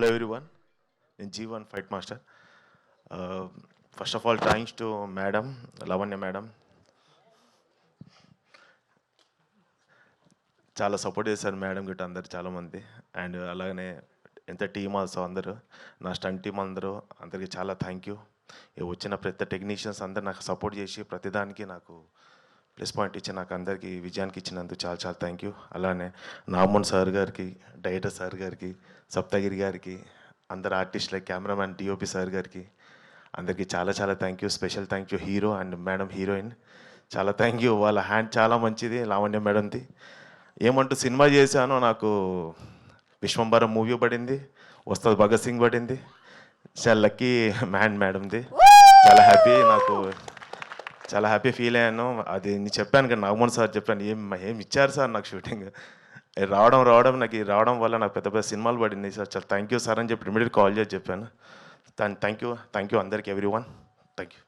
Hello everyone, నేను G1 fight master. First of all thanks to madam Lavanya madam, చాలా support చేశారు madam గిట్ట అందరు చాలామంది. అండ్ అలాగనే ఎంత టీమ్ ఆల్సో అందరూ, నా స్టంట్ టీం అందరికీ చాలా థ్యాంక్ యూ. వచ్చిన ప్రతి టెక్నీషియన్స్ అందరు నాకు సపోర్ట్ చేసి ప్రతిదానికి నాకు ప్లస్ పాయింట్ ఇచ్చి నాకు అందరికీ విజయానికి ఇచ్చినందుకు చాలా చాలా థ్యాంక్ యూ. అలానే నామోన్ సార్ గారికి, డైరెక్టర్ సార్ గారికి, సప్తగిరి గారికి, అందరు ఆర్టిస్టులకి, కెమెరామ్యాన్ డిఓపి సార్ గారికి అందరికీ చాలా చాలా thank you. Special thank you hero and madam heroine, చాలా థ్యాంక్ యూ. వాళ్ళ హ్యాండ్ చాలా మంచిది లావణ్య మేడంది. ఏమంటూ సినిమా చేశానో నాకు విశ్వంబరం మూవీ పడింది, వస్తుంది భగత్ సింగ్ పడింది, చాలా లక్కీ మ్యాన్ మేడంది. చాలా హ్యాపీ, నాకు చాలా హ్యాపీ ఫీల్ అయ్యాను. అది నేను చెప్పాను కదా, నాగమోహన్ సార్ చెప్పాను, ఏం ఇచ్చారు సార్ నాకు షూటింగ్ రావడం వల్ల నాకు పెద్ద పెద్ద సినిమాలు పడింది సార్. చాలా థ్యాంక్ యూ సార్ అని చెప్పి ఇమీడియట్ కాల్ చేసి చెప్పాను. థ్యాంక్ యూ అందరికి everyone. Thank you.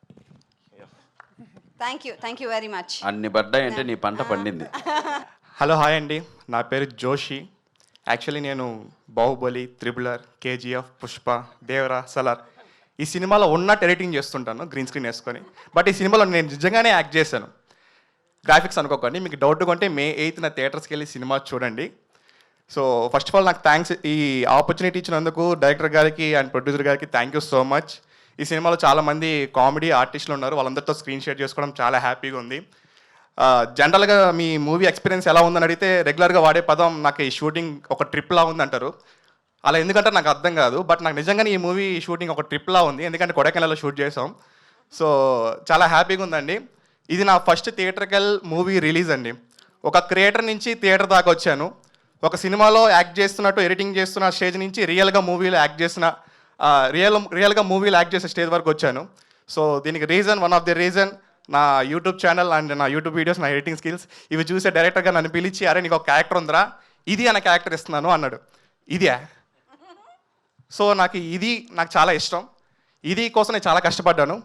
Thank you very much. అన్ని పడ్డాయంటే నీ పంట పండింది. హలో హాయ్ అండి, నా పేరు జోషి. యాక్చువల్లీ నేను బాహుబలి, త్రిబులర్, కేజీఎఫ్, పుష్ప, దేవరా, సలార్ ఈ సినిమాలో ఉన్నట్టు ఎడిటింగ్ చేస్తుంటాను గ్రీన్ స్క్రీన్ వేసుకొని. బట్ ఈ సినిమాలో నేను నిజంగానే యాక్ట్ చేశాను. గ్రాఫిక్స్ అనుకోకండి, మీకు డౌట్ కొంటే May 8th థియేటర్స్కి వెళ్ళి సినిమా చూడండి. సో ఫస్ట్ ఆఫ్ ఆల్ నాకు థ్యాంక్స్, ఈ ఆపర్చునిటీ ఇచ్చినందుకు డైరెక్టర్ గారికి అండ్ ప్రొడ్యూసర్ గారికి థ్యాంక్ యూ సో మచ్. ఈ సినిమాలో చాలామంది కామెడీ ఆర్టిస్టులు ఉన్నారు, వాళ్ళందరితో స్క్రీన్ షేర్ చేసుకోవడం చాలా హ్యాపీగా ఉంది. జనరల్గా మీ మూవీ ఎక్స్పీరియన్స్ ఎలా ఉందని అడిగితే రెగ్యులర్గా వాడే పదం నాకు ఈ షూటింగ్ ఒక ట్రిప్లా ఉందంటారు. అలా ఎందుకంటే నాకు అర్థం కాదు, బట్ నాకు నిజంగానే ఈ మూవీ షూటింగ్ ఒక ట్రిప్లా ఉంది, ఎందుకంటే కొడైకెనాల్లో షూట్ చేసాం. సో చాలా హ్యాపీగా ఉందండి. ఇది నా ఫస్ట్ థియేటర్కల్ మూవీ రిలీజ్ అండి. ఒక క్రియేటర్ నుంచి థియేటర్ దాకా వచ్చాను. ఒక సినిమాలో యాక్ట్ చేస్తున్నట్టు ఎడిటింగ్ చేస్తున్న స్టేజ్ నుంచి రియల్గా మూవీలో యాక్ట్ చేసిన రియల్గా మూవీలో యాక్ట్ చేసే స్టేజ్ వరకు వచ్చాను. సో దీనికి వన్ ఆఫ్ ది రీజన్ నా యూట్యూబ్ ఛానల్ అండ్ నా యూట్యూబ్ వీడియోస్, నా ఎడిటింగ్ స్కిల్స్ ఇవి చూసే డైరెక్టర్గా నన్ను పిలిచి, అరే నీకు ఒక క్యారెక్టర్ ఉందిరా, ఇది అన్న క్యారెక్టర్ ఇస్తున్నాను అన్నాడు. ఇదే సో నాకు చాలా ఇష్టం. ఇది కోసం నేను చాలా కష్టపడ్డాను.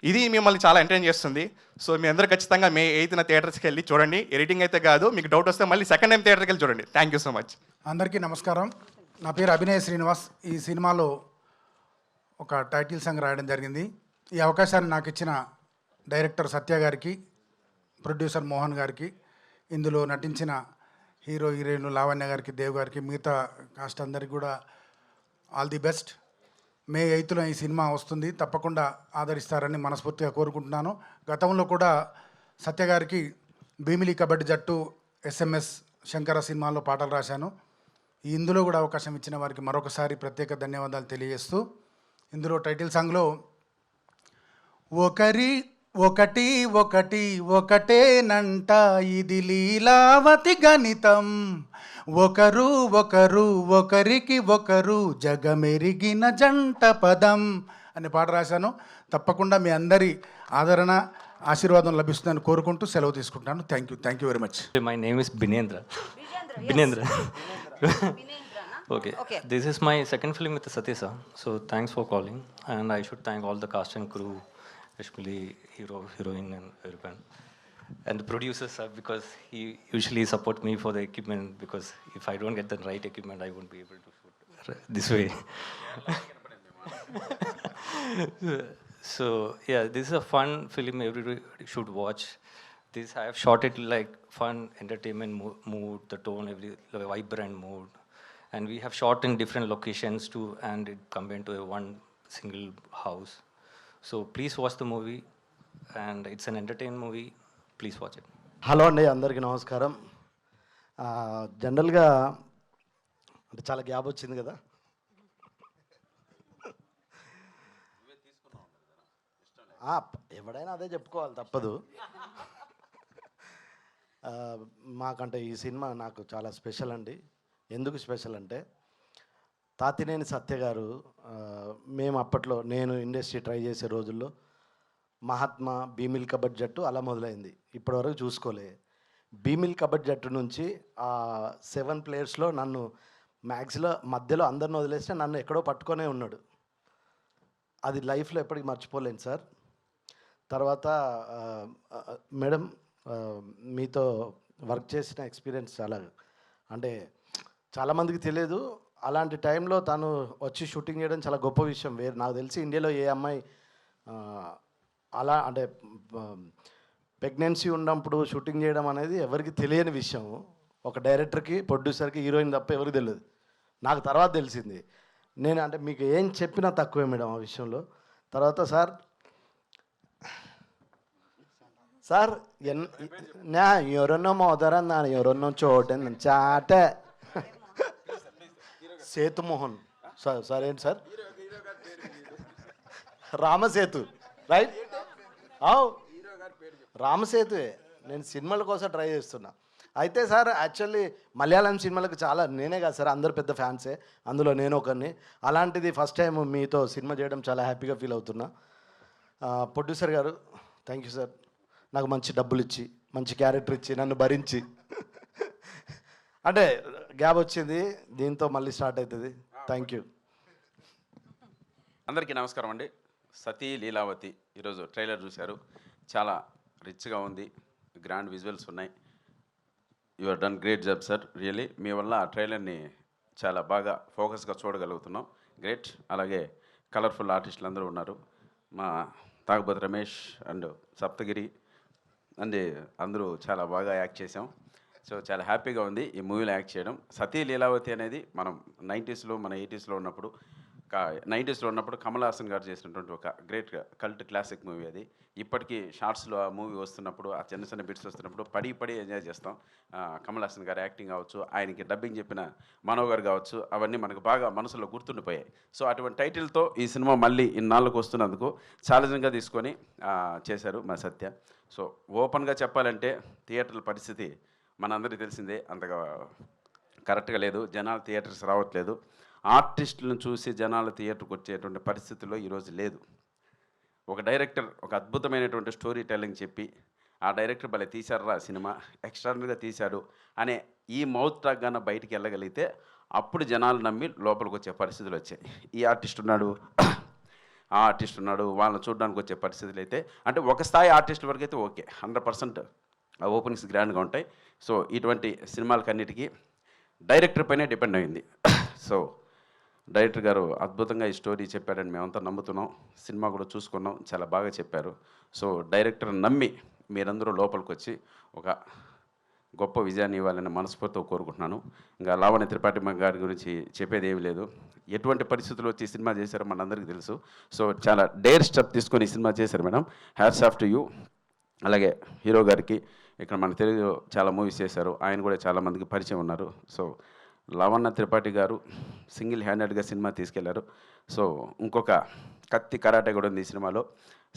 ఇది మిమ్మల్ని చాలా ఎంటర్టైన్ చేస్తుంది. సో మీ అందరూ ఖచ్చితంగా May 8th థియేటర్స్కి వెళ్ళి చూడండి. ఎడిటింగ్ అయితే కాదు, మీకు డౌట్ వస్తే మళ్ళీ సెకండ్ టైం థియేటర్కి వెళ్ళి చూడండి. Thank you so much. అందరికీ నమస్కారం. నా పేరు అభినయ్ శ్రీనివాస్. ఈ సినిమాలో ఒక టైటిల్ సాంగ్ రాయడం జరిగింది. ఈ అవకాశాన్ని నాకు ఇచ్చిన డైరెక్టర్ సత్య గారికి, ప్రొడ్యూసర్ మోహన్ గారికి, ఇందులో నటించిన హీరో హీరోయిన్లు లావణ్య గారికి, దేవ్ గారికి, మిగతా కాస్ట్ అందరికి కూడా all the best. May 8th ఈ సినిమా వస్తుంది, తప్పకుండా ఆదరిస్తారని మనస్ఫూర్తిగా కోరుకుంటున్నాను. గతంలో కూడా సత్య గారికి భీమిలి కబడ్డీ జట్టు, SMS శంకర సినిమాల్లో పాటలు రాశాను. ఇందులో కూడా అవకాశం ఇచ్చిన వారికి మరొకసారి ప్రత్యేక ధన్యవాదాలు తెలియజేస్తూ, ఇందులో టైటిల్ సాంగ్లో ఒకటి ఒకటేనంట ఇది లీలావతి గణితం, ఒకరికి ఒకరు జగమెరిగిన జంట పదం అనే పాట రాశాను. తప్పకుండా మీ అందరి ఆదరణ, ఆశీర్వాదం లభిస్తుందని కోరుకుంటూ సెలవు తీసుకుంటున్నాను. Thank you very much. My name is Binendra. Okay. This is my second film with Satya sir. So thanks for calling, and I should thank all the cast and crew, especially hero, heroine, and everyone, and the producers sir, because he usually support me for the equipment, because if I don't get the right equipment, I won't be able to shoot this way. So yeah, this is a fun film. Everybody should watch. This I have shot it like fun, entertainment mood, the tone, every vibrant mood. And we have shot in different locations too, and it combined to one single house. So please watch the movie, and it's an entertainment movie. Please watch it. Hello అండి, అందరికీ నమస్కారం. జనరల్గా అంటే చాలా gap వచ్చింది కదా, ఎవడైనా అదే చెప్పుకోవాలి, తప్పదు. మాకంటే ఈ సినిమా నాకు చాలా స్పెషల్ అండి. ఎందుకు స్పెషల్ అంటే, తాతినేని సత్య గారు, మేము అప్పట్లో నేను ఇండస్ట్రీ ట్రై చేసే రోజుల్లో మహాత్మా, భీమిల్ కబడ్డీ జట్టు అలా మొదలైంది. ఇప్పటివరకు చూసుకోలే. భీమిల్ కబడ్డీ జట్టు నుంచి 7 ప్లేయర్స్లో నన్ను మ్యాక్స్లో మధ్యలో అందరిని వదిలేస్తే నన్ను ఎక్కడో పట్టుకొనే ఉన్నాడు. అది లైఫ్లో ఎప్పటికీ మర్చిపోలేను సార్. తర్వాత మేడం, మీతో వర్క్ చేసిన ఎక్స్పీరియన్స్ చాలా, అంటే చాలామందికి తెలియదు, అలాంటి టైంలో తను వచ్చి షూటింగ్ చేయడం చాలా గొప్ప విషయం. వేరు నాకు తెలిసి ఇండియాలో ఏ అమ్మాయి ఆ, అలా అంటే ప్రెగ్నెన్సీ ఉన్నప్పుడు షూటింగ్ చేయడం అనేది ఎవరికి తెలియని విషయం. ఒక డైరెక్టర్కి, ప్రొడ్యూసర్కి, హీరోయిన్ తప్ప ఎవరికి తెలియదు. నాకు తర్వాత తెలిసింది. నేను అంటే మీకు ఏం చెప్పినా తక్కువే మేడం ఆ విషయంలో. తర్వాత సార్ నా ఎవరన్నా మోదరా నా ఎవరన్నా చూడండి చాటే సేతుమోహన్ సార్ ఏంటి సార్ రామసేతు రైట్ రామసేతువే. నేను సినిమాల కోసం ట్రై చేస్తున్నా. అయితే సార్ యాక్చువల్లీ మలయాళం సినిమాలకు చాలా, నేనే కాదు సార్ అందరు పెద్ద ఫ్యాన్సే, అందులో నేను ఒకరిని. అలాంటిది ఫస్ట్ టైం మీతో సినిమా చేయడం చాలా హ్యాపీగా ఫీల్ అవుతున్నా. ప్రొడ్యూసర్ గారు థ్యాంక్ యూ సార్, నాకు మంచి డబ్బులు ఇచ్చి, మంచి క్యారెక్టర్ ఇచ్చి, నన్ను భరించి. అంటే గ్యాప్ వచ్చింది, దీంతో మళ్ళీ స్టార్ట్ అవుతుంది. Thank you. అందరికీ నమస్కారం అండి. సతీ లీలావతి ఈరోజు ట్రైలర్ చూశారు. చాలా రిచ్గా ఉంది, గ్రాండ్ విజువల్స్ ఉన్నాయి. You are done great job sir, really. మీ వల్ల ఆ ట్రైలర్ని చాలా బాగా ఫోకస్గా చూడగలుగుతున్నాం. గ్రేట్. అలాగే కలర్ఫుల్ ఆర్టిస్టులు అందరూ ఉన్నారు. మా తాగుబోతు రమేష్ అండ్ సప్తగిరి అండ్ అందరూ చాలా బాగా యాక్ట్ చేసాం. సో చాలా హ్యాపీగా ఉంది ఈ మూవీలో యాక్ట్ చేయడం. సతీ లీలావతి అనేది మనం 90స్లో, మన 80స్లో ఉన్నప్పుడు 90స్లో ఉన్నప్పుడు కమల్ హాసన్ గారు చేసినటువంటి ఒక గ్రేట్ కల్ట్ క్లాసిక్ మూవీ అది. ఇప్పటికీ షార్ట్స్లో ఆ మూవీ వస్తున్నప్పుడు, ఆ చిన్న చిన్న బిట్స్ వస్తున్నప్పుడు పడి ఎంజాయ్ చేస్తాం. కమల్ హాసన్ గారు యాక్టింగ్ కావచ్చు, ఆయనకి డబ్బింగ్ చెప్పిన మనో గారు కావచ్చు, అవన్నీ మనకు బాగా మనసులో గుర్తుండిపోయాయి. సో అటువంటి టైటిల్తో ఈ సినిమా మళ్ళీ ఇన్నాళ్ళకు వస్తున్నందుకు ఛాలెంజింగ్గా తీసుకొని చేశారు మా సత్య. సో ఓపెన్గా చెప్పాలంటే థియేటర్ల పరిస్థితి మనందరికీ తెలిసిందే, అంతగా కరెక్ట్గా లేదు. జనాలు థియేటర్స్ రావట్లేదు. ఆర్టిస్టులను చూసి జనాలు థియేటర్కి వచ్చేటువంటి పరిస్థితుల్లో ఈరోజు లేదు. ఒక డైరెక్టర్ ఒక అద్భుతమైనటువంటి స్టోరీ టెల్లింగ్ చెప్పి, ఆ డైరెక్టర్ భలే తీశారా సినిమా, ఎక్స్ట్రాడినరీగా తీశాడు అనే ఈ మౌత్ టాక్ గాన బయటికి వెళ్ళగలిగితే అప్పుడు జనాలు నమ్మి లోపలికి వచ్చే పరిస్థితులు వచ్చాయి. ఈ ఆర్టిస్ట్ ఉన్నాడు, ఆ ఆర్టిస్ట్ ఉన్నాడు, వాళ్ళని చూడడానికి వచ్చే పరిస్థితులు అయితే, అంటే ఒక స్థాయి ఆర్టిస్టుల వరకు అయితే ఓకే, 100% ఆ ఓపెనింగ్స్ గ్రాండ్గా ఉంటాయి. సో ఇటువంటి సినిమాలకన్నిటికీ డైరెక్టర్ పైనే డిపెండ్ అయింది. సో డైరెక్టర్ గారు అద్భుతంగా ఈ స్టోరీ చెప్పారని మేమంతా నమ్ముతున్నాం. సినిమా కూడా చూసుకున్నాం, చాలా బాగా చెప్పారు. సో డైరెక్టర్ నమ్మి మీరందరూ లోపలికి వచ్చి ఒక గొప్ప విజయాన్ని ఇవ్వాలని మనస్ఫూర్తితో కోరుకుంటున్నాను. ఇంకా లావణ్య త్రిపాఠి గారి గురించి చెప్పేది ఏమీ లేదు. ఎటువంటి పరిస్థితుల్లో వచ్చి సినిమా చేశారో మనందరికీ తెలుసు. సో చాలా డేర్ స్టెప్ తీసుకొని ఈ సినిమా చేశారు madam. Hats off to you. అలాగే హీరో గారికి, ఇక్కడ మన తెలుగులో చాలా మూవీస్ చేశారు, ఆయన కూడా చాలామందికి పరిచయం ఉన్నారు. సో లావణ్య త్రిపాఠి గారు సింగిల్ హ్యాండెడ్గా సినిమా తీసుకెళ్లారు. సో ఇంకొక కత్తి కరాటే కూడా ఉంది ఈ సినిమాలో.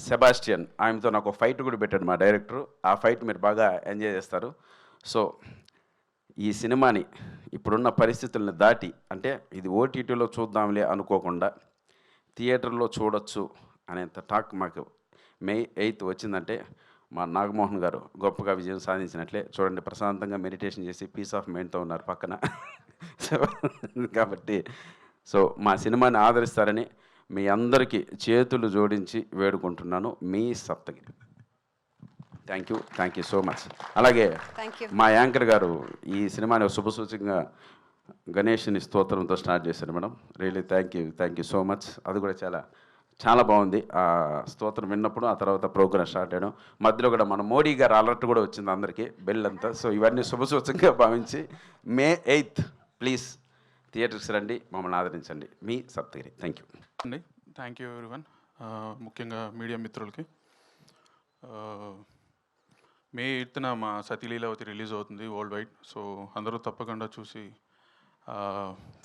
సెబాస్టియన్, ఆయనతో నాకు ఫైట్ కూడా పెట్టాడు మా డైరెక్టరు. ఆ ఫైట్ మీరు బాగా ఎంజాయ్ చేస్తారు. సో ఈ సినిమాని ఇప్పుడున్న పరిస్థితులను దాటి, అంటే ఇది ఓటీటీలో చూద్దాంలే అనుకోకుండా థియేటర్లో చూడొచ్చు అనేంత టాక్ మాకు May 8th వచ్చిందంటే మా నాగమోహన్ గారు గొప్పగా విజయం సాధించినట్లే. చూడండి, ప్రశాంతంగా మెడిటేషన్ చేసి పీస్ ఆఫ్ మైండ్తో ఉన్నారు పక్కన. సో కాబట్టి మా సినిమాని ఆదరిస్తారని మీ అందరికీ చేతులు జోడించి వేడుకుంటున్నాను. మీ Saptagiri. Thank you so much. అలాగే మా యాంకర్ గారు ఈ సినిమాని శుభసూచకంగా గణేష్ని స్తోత్రంతో స్టార్ట్ చేశారు madam. Really thank you so much. అది కూడా చాలా బాగుంది. ఆ స్తోత్రం విన్నప్పుడు ఆ తర్వాత ప్రోగ్రామ్ స్టార్ట్ అయ్యడం, మధ్యలో కూడా మన మోడీ గారు అలర్ట్ కూడా వచ్చింది అందరికీ, బెల్ అంతా. సో ఇవన్నీ శుభసూచకంగా భావించి May 8th ప్లీజ్ థియేటర్స్ రండి, మమ్మల్ని ఆదరించండి. మీ సప్తగిరి. థ్యాంక్ యూ అండి. Thank you everyone. ముఖ్యంగా మీడియా మిత్రులకి. May 8th మా సతీ లీలావతి రిలీజ్ అవుతుంది వరల్డ్ వైడ్. సో అందరూ తప్పకుండా చూసి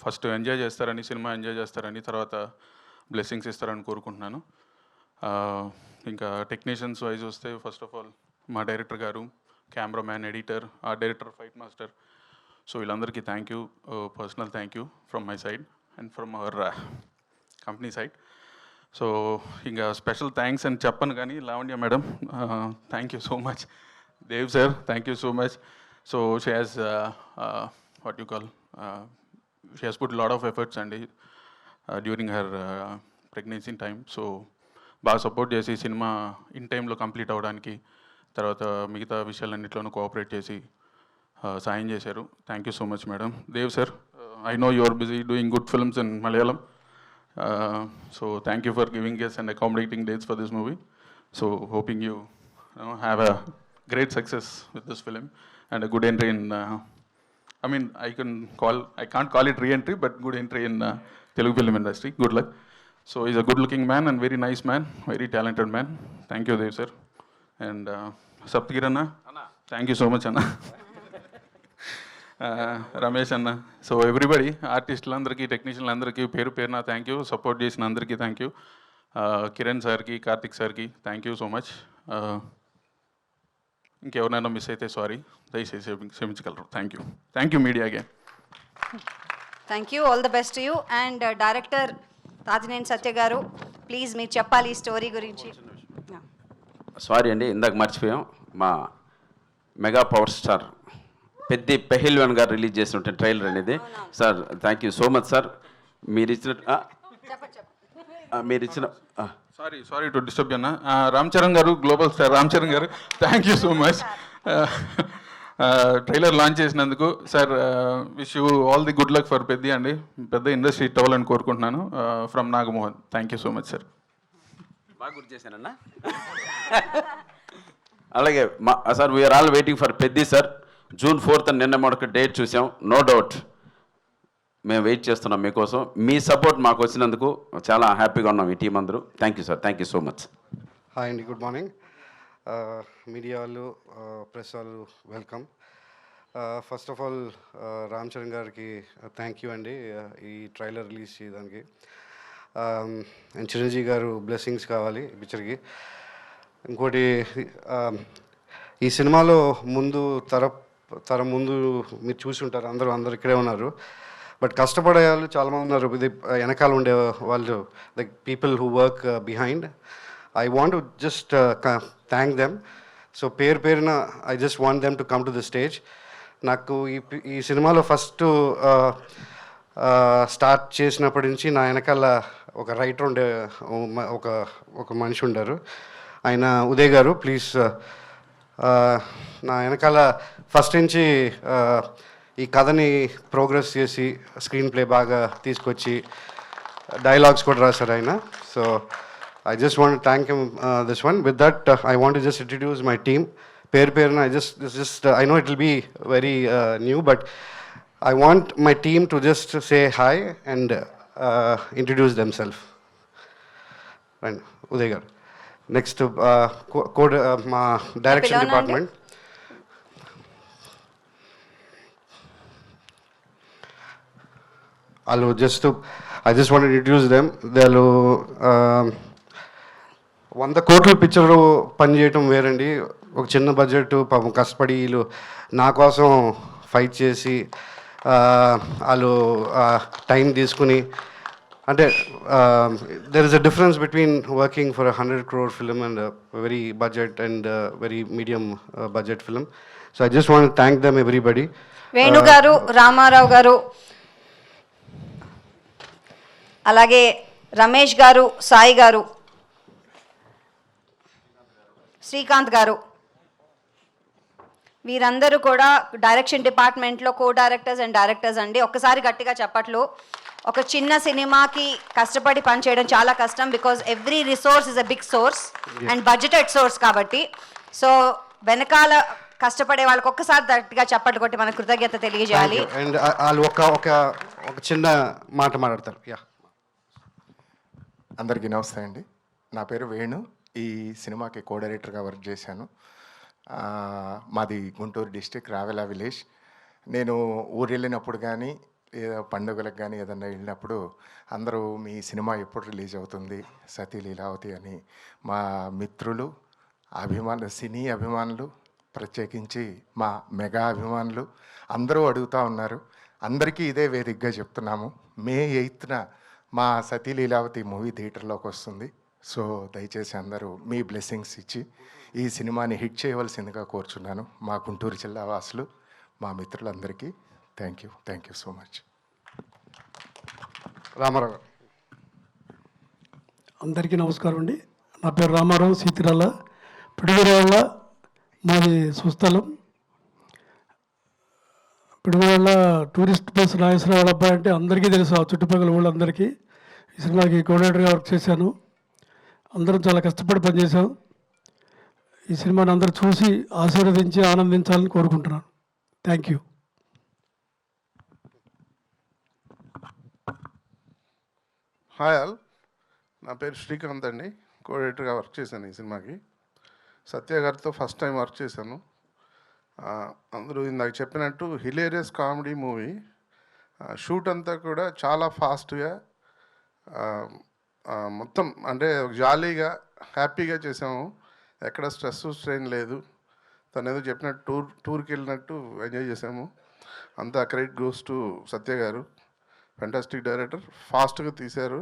ఫస్ట్ ఎంజాయ్ చేస్తారని, సినిమా ఎంజాయ్ చేస్తారని, తర్వాత బ్లెస్సింగ్స్ ఇస్తారని కోరుకుంటున్నాను. ఇంకా టెక్నీషియన్స్ వైజ్ వస్తే, ఫస్ట్ ఆఫ్ ఆల్ మా డైరెక్టర్ గారు, cameraman, editor, art director, fight master. So వీళ్ళందరికీ thank you, personal thank you from my side and from our company side. So ఇంకా స్పెషల్ థ్యాంక్స్ అని చెప్పను కానీ, Lavanya madam thank you so much. Dev sir thank you so much. So she has what you call she has put lot of efforts అండి during her pregnancy time. So బాగా support చేసి సినిమా in టైంలో complete అవ్వడానికి, తర్వాత మిగతా విషయాలన్నింటిలోనూ కోఆపరేట్ చేసి సాయం చేశారు. Thank you so much madam. Dev sir I know you are busy doing good films in Malayalam. So thank you for giving us and accommodating dates for this movie. So hoping you have a great success with this film and a good entry in. I can't call it re-entry, but good entry in Telugu film industry. Good luck. So he's a good-looking man and very nice man, very talented man. Thank you, Dev sir. And Saptagir Anna, thank you so much, Anna. Ramesh అన్న, so everybody ఆర్టిస్టులందరికీ టెక్నీషియన్లందరికీ పేరు పేరున thank you, support చేసిన అందరికీ thank you, Kiran సార్కి కార్తిక్ సార్కి thank you so much. ఇంకెవరైనా miss అయితే sorry, దయచేసి క్షమించగలరు. Thank you media again. Thank you, all the best to you. And director Tatineni Satya గారు, ప్లీజ్ మీరు చెప్పాలి ఈ స్టోరీ గురించి. సారీ అండి, ఇందాక మర్చిపోయాం. మా మెగా పవర్ స్టార్ పెద్ది పెహిల్వాన్ గారు రిలీజ్ చేసినట్టు ట్రైలర్ అనేది. Sir thank you so much sir. మీరు ఇచ్చిన సారీ టు డిస్టర్బ్ అన్న. రామ్ చరణ్ గారు, గ్లోబల్ స్టార్ రామ్ చరణ్ గారు, thank you so much trailer launch చేసినందుకు. Sir wish you all the good luck for Peddi అండి, పెద్ద ఇండస్ట్రీ హిట్ అవ్వాలని కోరుకుంటున్నాను. ఫ్రమ్ Nagamohan. Thank you so much sir. బాగా గుర్తు చేశానన్నా. అలాగే sir we are all waiting for Peddi sir. June 4th నిన్న మనకు డేట్ చూసాం. నో డౌట్ మేము వెయిట్ చేస్తున్నాం మీకోసం. మీ సపోర్ట్ మాకు వచ్చినందుకు చాలా హ్యాపీగా ఉన్నాం ఈ టీం అందరూ. Thank you sir, thank you so much. Hi అండి, గుడ్ మార్నింగ్. మీడియా వాళ్ళు, ప్రెస్ వాళ్ళు, welcome. First of all Ram Charan గారికి థ్యాంక్ యూ అండి ఈ ట్రైలర్ రిలీజ్ చేయడానికి. అండ్ చిరంజీవి గారు బ్లెస్సింగ్స్ కావాలి ఈ పిక్చర్కి. ఇంకోటి, ఈ సినిమాలో తరం ముందు మీరు చూసి ఉంటారు, అందరూ ఇక్కడే ఉన్నారు. బట్ కష్టపడే వాళ్ళు చాలామంది ఉన్నారు, ఇది వెనకాల ఉండే వాళ్ళు, like people who work behind. I want to just thank them. So పేరున I just want them to come to the stage. నాకు ఈ సినిమాలో ఫస్ట్ స్టార్ట్ చేసినప్పటి నుంచి నా వెనకాల ఒక రైటర్ ఉండే, ఒక మనిషి ఉండారు, ఆయన ఉదయ్ గారు. ప్లీజ్ నా వెనకాల ఫస్ట్ నుంచి ఈ కథని ప్రోగ్రెస్ చేసి స్క్రీన్ ప్లే బాగా తీసుకొచ్చి డైలాగ్స్ కూడా రాశారు ఆయన. So I just want thank him this one. With that I want just introduce my team. పేరున I know it will be very new, but I want my team to just say hi and introduce themselves. And Uday garu. Next, code my direction department. I just want to introduce them. They'll 100 కోట్ల picture పని చేయటం వేరండి. ఒక చిన్న budget, పాపం కష్టపడి వీళ్ళు నా కోసం ఫైట్ చేసి వాళ్ళు టైం తీసుకుని, అంటే there is a difference between working for 100 crore film and very budget and very medium budget film. So I just want thank them everybody. Venu గారు, రామారావు గారు, అలాగే రమేష్ గారు, సాయి గారు, శ్రీకాంత్ గారు, వీరందరూ కూడా డైరెక్షన్ డిపార్ట్మెంట్లో కో డైరెక్టర్స్ అండ్ డైరెక్టర్స్ అండి. ఒక్కసారి గట్టిగా చెప్పట్లు. ఒక చిన్న సినిమాకి కష్టపడి పనిచేయడం చాలా కష్టం, because every resource is a big source and budgeted source కాబట్టి. సో వెనకాల కష్టపడే వాళ్ళకి ఒక్కసారి గట్టిగా చప్పట్లు కొట్టి మన కృతజ్ఞత తెలియజేయాలి. అండ్ వాళ్ళు ఒక చిన్న మాట మాట్లాడతారు. యా, అందరికీ నమస్తే అండి. నా పేరు వేణు. ఈ సినిమాకి కో డైరెక్టర్గా వర్క్ చేశాను. మాది గుంటూరు డిస్టిక్, రావెల విలేజ్. నేను ఊరు వెళ్ళినప్పుడు కానీ పండుగలకు కానీ ఏదన్నా వెళ్ళినప్పుడు అందరూ మీ సినిమా ఎప్పుడు రిలీజ్ అవుతుంది, సతీ లీలావతి అని మా మిత్రులు, సినీ అభిమానులు, ప్రత్యేకించి మా మెగా అభిమానులు అందరూ అడుగుతూ ఉన్నారు. అందరికీ ఇదే వేదికగా చెప్తున్నాము, May 8th మా సతీ లీలావతి మూవీ థియేటర్లోకి వస్తుంది. సో దయచేసి అందరూ మీ బ్లెస్సింగ్స్ ఇచ్చి ఈ సినిమాని హిట్ చేయవలసిందిగా కోరుచున్నాను. మా గుంటూరు జిల్లా వాసులు, మా మిత్రులందరికీ thank you so much. Ramarao గారు. అందరికీ నమస్కారం అండి. నా పేరు రామారావు, సీతిరాల, పిడుగురాళ్ళ మాది స్వస్థలం. పిడుగురాళ్ళ టూరిస్ట్ ప్లేస్ నాగేశ్వరరావు అబ్బాయి అంటే అందరికీ తెలుసు, ఆ చుట్టుపక్కల ఊళ్ళందరికీ. ఈ సినిమాకి కోఆర్డినేటర్గా వర్క్ చేశాను. అందరం చాలా కష్టపడి పనిచేశాం. ఈ సినిమాని అందరూ చూసి ఆశీర్వదించి ఆనందించాలని కోరుకుంటున్నాను. Thank you. హాయ్ ఆల్, నా పేరు శ్రీకాంత్ అండి. కోఆర్డినేటర్గా వర్క్ చేశాను ఈ సినిమాకి. సత్య గారితో ఫస్ట్ టైం వర్క్ చేశాను. అందరూ ఇందాక చెప్పినట్టు హిలేరియస్ కామెడీ మూవీ. షూట్ అంతా కూడా చాలా ఫాస్ట్గా, మొత్తం అంటే జాలీగా హ్యాపీగా చేసాము. ఎక్కడ స్ట్రెస్ స్ట్రెయిన్ లేదు. తను ఏదో చెప్పినట్టు టూర్కి వెళ్ళినట్టు ఎంజాయ్ చేసాము. అంతా క్రెడిట్ గోస్ టు సత్య గారు. Fantastic director. ఫాస్ట్గా తీశారు.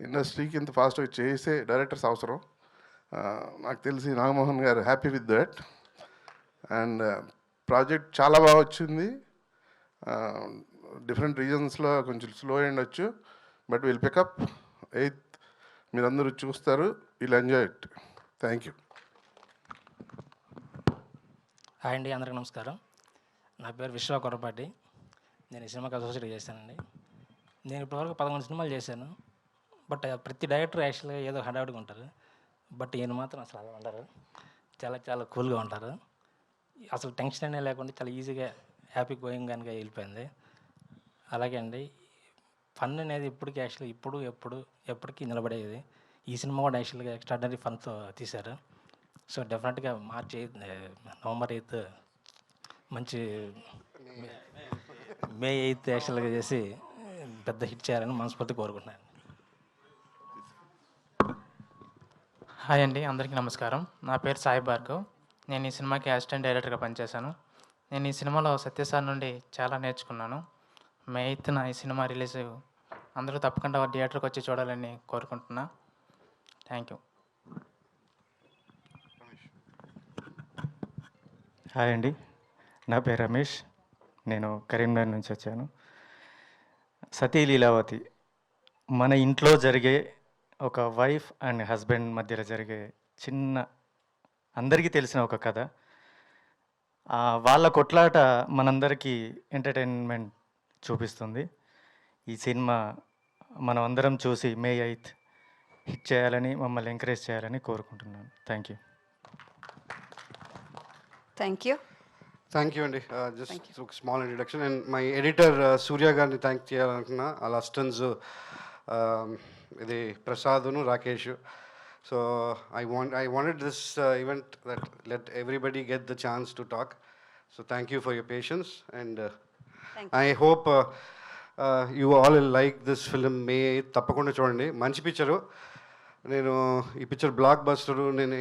ఇండస్ట్రీకి ఇంత ఫాస్ట్గా చేసే డైరెక్టర్స్ అవసరం. నాకు తెలిసి నాగమోహన్ గారు happy with that. And project చాలా బాగా వచ్చింది. డిఫరెంట్ రీజన్స్లో కొంచెం స్లో అయ్యొచ్చు, బట్ విల్ పికప్ 8th. మీరందరూ చూస్తారు, will enjoy it. Thank you. Hi అండి, అందరికీ నమస్కారం. నా పేరు విశ్వ కొరపాటి. నేను ఈ సినిమాకి అసోసియేట్ చేశానండి. నేను ఇప్పటివరకు 11 సినిమాలు చేశాను. బట్ ప్రతి డైరెక్టర్ యాక్చువల్గా ఏదో హడావుడిగా ఉంటారు. బట్ ఈయన మాత్రం అసలు అలా ఉండరు. చాలా చాలా కూల్గా ఉంటారు. అసలు టెన్షన్ అనే లేకుండా చాలా ఈజీగా హ్యాపీ గోయింగ్గా వెళ్ళిపోయింది. అలాగే అండి, ఫన్ అనేది ఇప్పటికీ యాక్చువల్గా ఎప్పటికీ నిలబడేది. ఈ సినిమా కూడా యాక్చువల్గా ఎక్స్ట్రాడినరీ ఫన్తో తీశారు. సో డెఫినెట్గా నవంబర్ 8 మంచి మే 8 యాక్చువల్గా చేసి పెద్ద హిట్ చేయాలని మనస్ఫూర్తి కోరుకుంటున్నాను. హాయ్ అండి, అందరికీ నమస్కారం. నా పేరు సాయి భార్గవ్. నేను ఈ సినిమాకి అసిస్టెంట్ డైరెక్టర్గా పనిచేశాను. నేను ఈ సినిమాలో సత్యసార్ నుండి చాలా నేర్చుకున్నాను. మే 8న ఈ సినిమా రిలీజ్. అందరూ తప్పకుండా థియేటర్కి వచ్చి చూడాలని కోరుకుంటున్నా. Thank you. హాయ్ అండి, నా పేరు రమేష్. నేను కరీంనగర్ నుంచి వచ్చాను. సతీ లీలావతి మన ఇంట్లో జరిగే ఒక వైఫ్ అండ్ హస్బెండ్ మధ్యలో జరిగే చిన్న, అందరికీ తెలిసిన ఒక కథ. వాళ్ళ కొట్లాట మనందరికీ ఎంటర్టైన్మెంట్ చూపిస్తుంది. ఈ సినిమా మనం అందరం చూసి మే 8 హిట్ చేయాలని, మమ్మల్ని ఎంకరేజ్ చేయాలని కోరుకుంటున్నాను. Thank you. Thank you. Thank you అండి. జస్ట్ ఒక small introduction. And my editor Surya గారిని థ్యాంక్ చేయాలనుకున్నా. వాళ్ళ అసిస్టెంట్స్ ఇది ప్రసాద్ను Rakesh. So I wanted this event that let everybody get the chance to talk. So thank you for your patience and I hope you all like this film. May 8 తప్పకుండా చూడండి. మంచి picture. నేను ఈ picture black buster నేను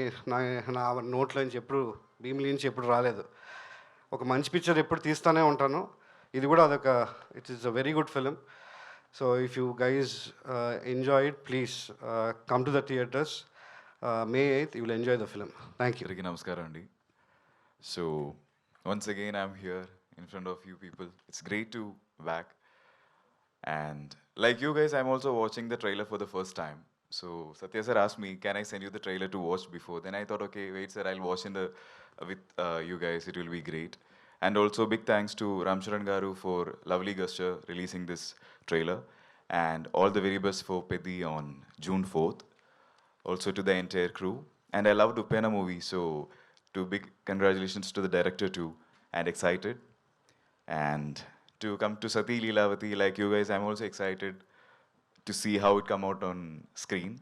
నా నోట్లో నుంచి ఎప్పుడు, భీమిలి నుంచి ఎప్పుడు రాలేదు. ఒక మంచి పిక్చర్ ఎప్పుడు తీస్తూనే ఉంటాను. ఇది కూడా అదొక, it is a very good film. So if you guys enjoy it, please come to the theatres. May 8th, you will enjoy the film. Thank you. Namaskaram Andi. So once again I'm here in front of you people. It's great to back. And like you guys, I'm also watching the trailer for the first time. So Satya sir asked me, can I send you the trailer to watch before? Then I thought, okay, wait sir, I'll watch in the with you guys. It will be great. And also big thanks to Ram Charan Garu for lovely gesture releasing this trailer. And all the very best for Pedi on June 4th. Also to the entire crew. And I loved Upena movie, so big congratulations to the director too. And excited. And to come to Sati Leelavati, like you guys, I'm also excited to see how it come out on screen.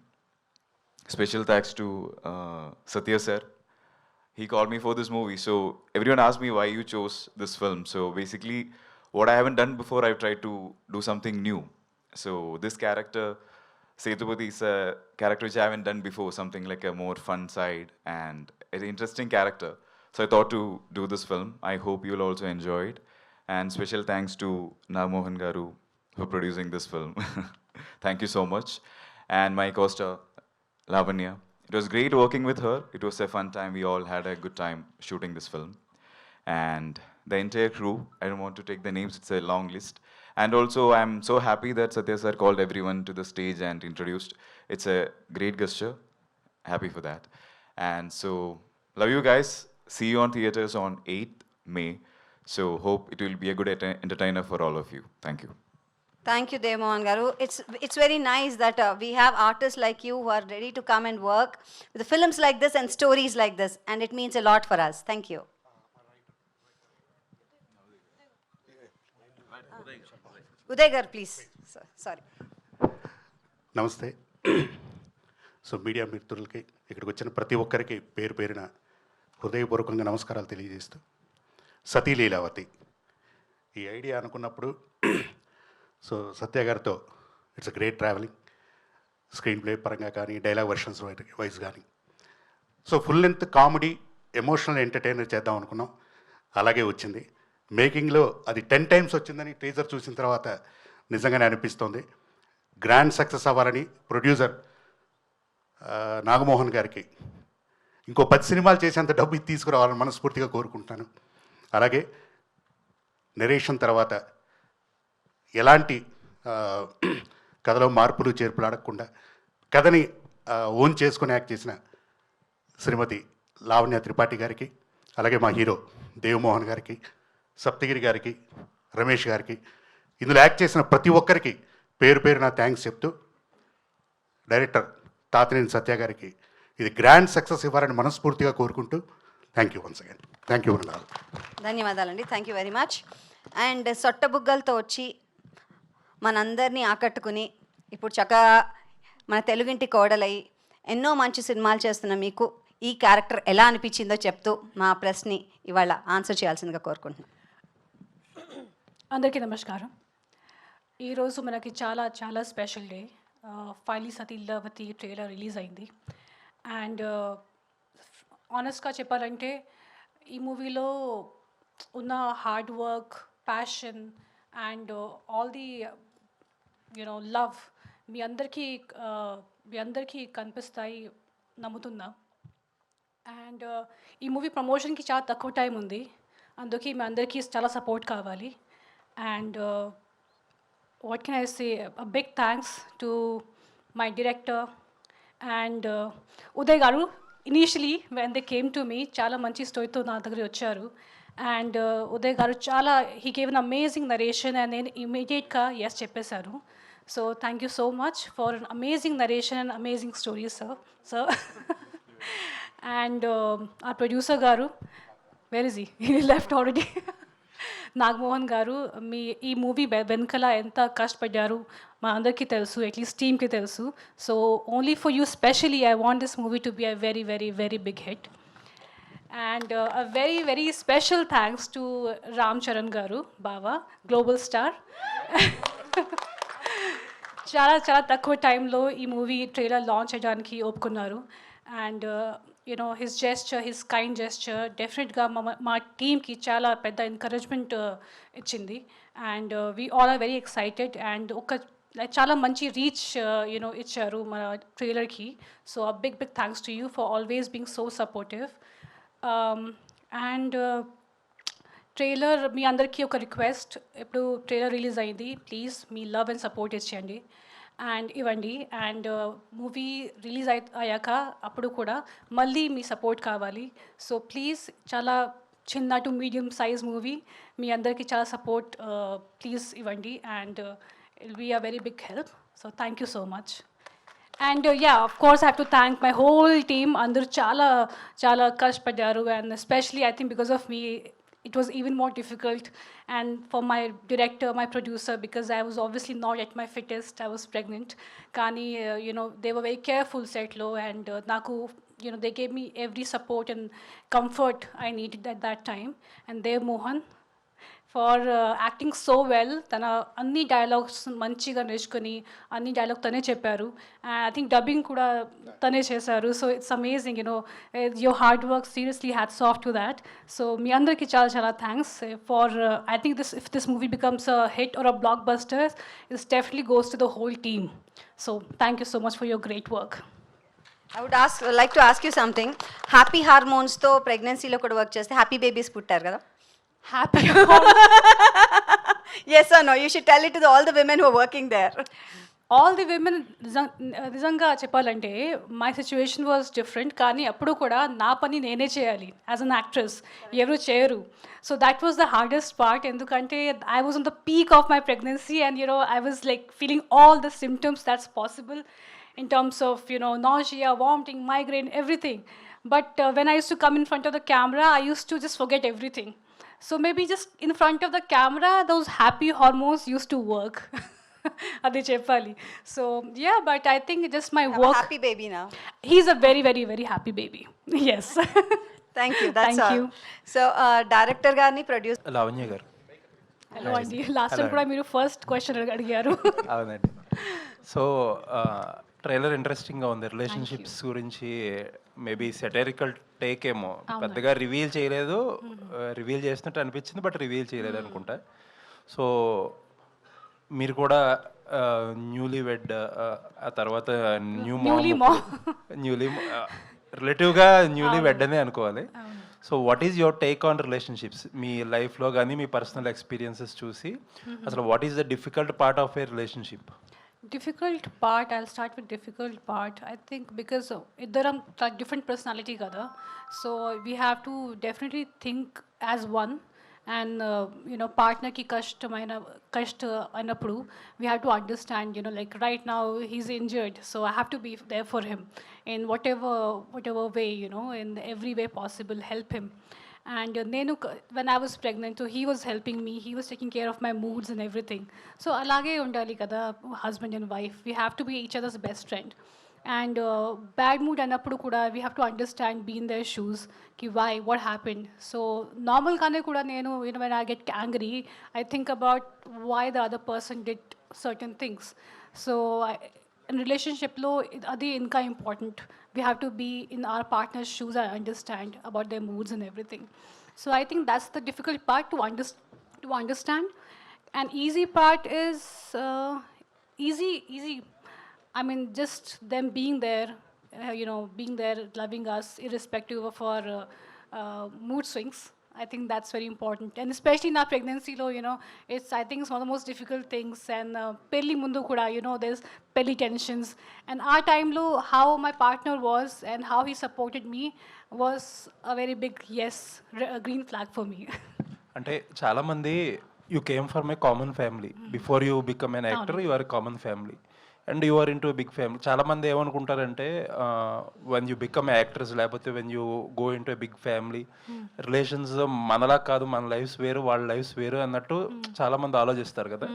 Special thanks to Satya sir. He called me for this movie. So everyone asked me why you chose this film. So basically, what I haven't done before, I've tried to do something new. So this character, Sethupathi, is a character which I haven't done before, something like a more fun side and an interesting character. So I thought to do this film. I hope you'll also enjoy it. And special thanks to Namohan Garu for producing this film. Thank you so much. And my co-star, Lavanya. It was great working with her. It was a fun time. We all had a good time shooting this film. And the entire crew, I don't want to take the names, it's a long list. And also, I'm so happy that Satya sir called everyone to the stage and introduced. It's a great gesture. Happy for that. And so, love you guys. See you on theaters on 8th May. So hope it will be a good entertainer for all of you. Thank you. Thank you, Demohan Garu. It's very nice that we have artists like you who are ready to come and work with films like this and stories like this, and it means a lot for us. Thank you. Uday Garu, please. Sorry. నమస్తే. So media మిత్రులకి ఇక్కడికి వచ్చిన ప్రతి ఒక్కరికి పేరు పేరున హృదయపూర్వకంగా నమస్కారాలు తెలియజేస్తూ, సతీ లీలావతి ఈ ఐడియా అనుకున్నప్పుడు సో సత్య గారితో it's a great travelling, screen play పరంగా కానీ డైలాగ్ వర్షన్స్ వైజ్ కానీ. So full length comedy emotional entertainer చేద్దాం అనుకున్నాం, అలాగే వచ్చింది. మేకింగ్లో అది 10 times వచ్చిందని టీజర్ చూసిన తర్వాత నిజంగానే అనిపిస్తోంది. గ్రాండ్ సక్సెస్ అవ్వాలని ప్రొడ్యూసర్ నాగమోహన్ గారికి ఇంకో 10 సినిమాలు చేసేంత డబ్బు ఇది తీసుకురావాలని మనస్ఫూర్తిగా కోరుకుంటున్నాను. అలాగే నెరేషన్ తర్వాత ఎలాంటి కథలో మార్పులు చేర్పులు అడగకుండా కథని ఓన్ చేసుకుని యాక్ట్ చేసిన శ్రీమతి లావణ్య త్రిపాఠి గారికి, అలాగే మా హీరో దేవమోహన్ గారికి, సప్తగిరి గారికి, రమేష్ గారికి, ఇందులో యాక్ట్ చేసిన ప్రతి ఒక్కరికి పేరు పేరున థ్యాంక్స్ చెప్తూ, డైరెక్టర్ తాతినేని సత్య గారికి ఇది గ్రాండ్ సక్సెస్ ఇవ్వాలని మనస్ఫూర్తిగా కోరుకుంటూ thank you once again. Thank you అన్నారు. ధన్యవాదాలండి. Thank you very much. And సొట్టబుగ్గలతో వచ్చి మనందరినీ ఆకట్టుకుని ఇప్పుడు చక్కగా మన తెలుగింటి కోడలై ఎన్నో మంచి సినిమాలు చేస్తున్న మీకు ఈ క్యారెక్టర్ ఎలా అనిపించిందో చెప్తూ మా ప్రెస్ని ఇవాళ ఆన్సర్ చేయాల్సిందిగా కోరుకుంటున్నాను. అందరికీ నమస్కారం. ఈరోజు మనకి చాలా చాలా స్పెషల్ డే. ఫైనలీ సతీ లీలావతి ట్రైలర్ రిలీజ్ అయింది. అండ్ ఆనెస్ట్గా చెప్పాలంటే ఈ మూవీలో ఉన్న hard work, passion and all the love మీ అందరికీ కనిపిస్తాయి నమ్ముతున్నా. అండ్ ఈ మూవీ ప్రమోషన్కి చాలా తక్కువ టైం ఉంది, అందుకే మీ అందరికీ చాలా సపోర్ట్ కావాలి. And what can I say? A big thanks to my director and Uday Garu. Initially, when they came to me, chala manchi story to na dagare vacharu, and Uday Garu he gave an amazing narration and then immediate ka yes cheppesaru. So thank you so much for an amazing narration and amazing stories, sir. And our producer Garu, where is he? He left already. Nagamohan గారు, మీ ఈ movie వెనకల ఎంత కష్టపడ్డారు మా అందరికీ తెలుసు, at least టీమ్కి తెలుసు. So only for you specially I want this movie to be a very very very big hit. And a very very special thanks to Ram Charan గారు, బావా, గ్లోబల్ స్టార్. చాలా చాలా తక్కువ టైంలో ఈ మూవీ ట్రైలర్ లాంచ్ చేయడానికి ఒప్పుకున్నారు. And his gesture, his kind gesture డెఫినెట్గా మా టీమ్కి చాలా పెద్ద ఎంకరేజ్మెంట్ ఇచ్చింది. And we all are very excited. And చాలా మంచి రీచ్ ఇచ్చారు మన ట్రైలర్కి. So a big thanks to you for always being so supportive. And trailer మీ అందరికీ ఒక రిక్వెస్ట్, ఇప్పుడు ట్రైలర్ రిలీజ్ అయింది, ప్లీజ్ మీ లవ్ అండ్ సపోర్ట్ ఇచ్చేయండి అండ్ ఇవ్వండి. అండ్ మూవీ రిలీజ్ అయ్యాక అప్పుడు కూడా మళ్ళీ మీ సపోర్ట్ కావాలి. సో ప్లీజ్, చాలా చిన్న టు మీడియం సైజ్ మూవీ, మీ అందరికీ చాలా సపోర్ట్ ప్లీజ్ ఇవ్వండి. And it be a very big help. So thank you so much. And of course I have to thank my whole team. అందరూ చాలా చాలా కష్టపడ్డారు. And especially I think because of me it was even more difficult, and for my director, my producer, because I was obviously not at my fittest, I was pregnant. Kani they were very careful set low, and naku they gave me every support and comfort I needed at that time. And Dev Mohan for acting so well. తన అన్ని dialogues మంచిగా నేర్చుకొని అన్ని dialogue తనే చెప్పారు. And I think dubbing కూడా తనే చేశారు. So it's amazing, your hard work, seriously hats off to that. So మీ అందరికీ చాలా చాలా thanks for I think if this movie becomes a hit or a blockbuster, it's definitely goes to the whole team. So thank you so much for your great work. I would like to ask you something. Happy హార్మోన్స్తో ప్రెగ్నెన్సీలో కూడా work చేస్తే happy babies పుట్టారు కదా? Happy. Yes or no? You should tell it to all the women who are working there. All the women నిజంగా చెప్పాలంటే my situation was different, కానీ అప్పుడు కూడా నా పని నేనే చేయాలి యాజ్ అన్ యాక్ట్రెస్, ఎవరు చేయరు. So that was the hardest part, ఎందుకంటే I was on the peak of my pregnancy and I was like feeling all the symptoms that's possible in terms of nausea, vomiting, migraine, everything. But when I used to come in front of the camera, I used to just forget everything. So maybe just in front of the camera, those happy hormones used to work. Adi cheppali. So yeah, but I think just my work. Happy baby now. He's a very, very, very happy baby. Yes. Thank you. That's Thank all. you. So director గారిని producer Lavanya గారు. Hello అండి, last time కూడా మీరు first question అడిగారు. అవునండి. So trailer ఇంట్రెస్టింగ్గా ఉంది. Relationships గురించి మేబీ సెటరికల్ టేక్ ఏమో, పెద్దగా రివీల్ చేయలేదు. రివీల్ చేసినట్టు అనిపించింది, బట్ రివీల్ చేయలేదు అనుకుంటా. సో మీరు కూడా న్యూలీ వెడ్, ఆ తర్వాత న్యూలీ రిలేటివ్గా న్యూలీ వెడ్ అనే అనుకోవాలి. So what is your take on relationships? మీ లైఫ్లో కానీ మీ పర్సనల్ ఎక్స్పీరియన్సెస్ చూసి అసలు what is the difficult part of a relationship? Difficult part, I'll start with difficult part. I think because iddaram different personality kada, so we have to definitely think as one. And partner ki kasht anappudu we have to understand, like right now he's injured, so I have to be there for him in whatever way, in every way possible, help him. And when I was pregnant, so he was helping me, he was taking care of my moods and everything. So alage undali kada, husband and wife, we have to be each other's best friend. And bad mood anappudu kuda we have to understand, be in their shoes, ki why, what happened. So normal kane kuda nenu when I get angry, I think about why the other person did certain things. So in relationship lo adi inka important, we have to be in our partner's shoes and understand about their moods and everything. So I think that's the difficult part to understand. And easy part is easy. I mean, just them being there, being there, loving us, irrespective of our mood swings. I think that's very important. And especially in our pregnancy, I think it's one of the most difficult things. And pelli mundu kuda, there's pelli tensions. And our time lo, how my partner was and how he supported me was a very big yes, a green flag for me. అంటే చాలామంది you came from a common family, before you become an actor you are a common family and you are into big family. చాలామంది ఏమనుకుంటారంటే when you become actors, లేకపోతే when you go into big family, relations మనలా కాదు, మన lifes వేరు, వాళ్ళ lifes వేరు అన్నట్టు చాలామంది ఆలోచిస్తారు కదా.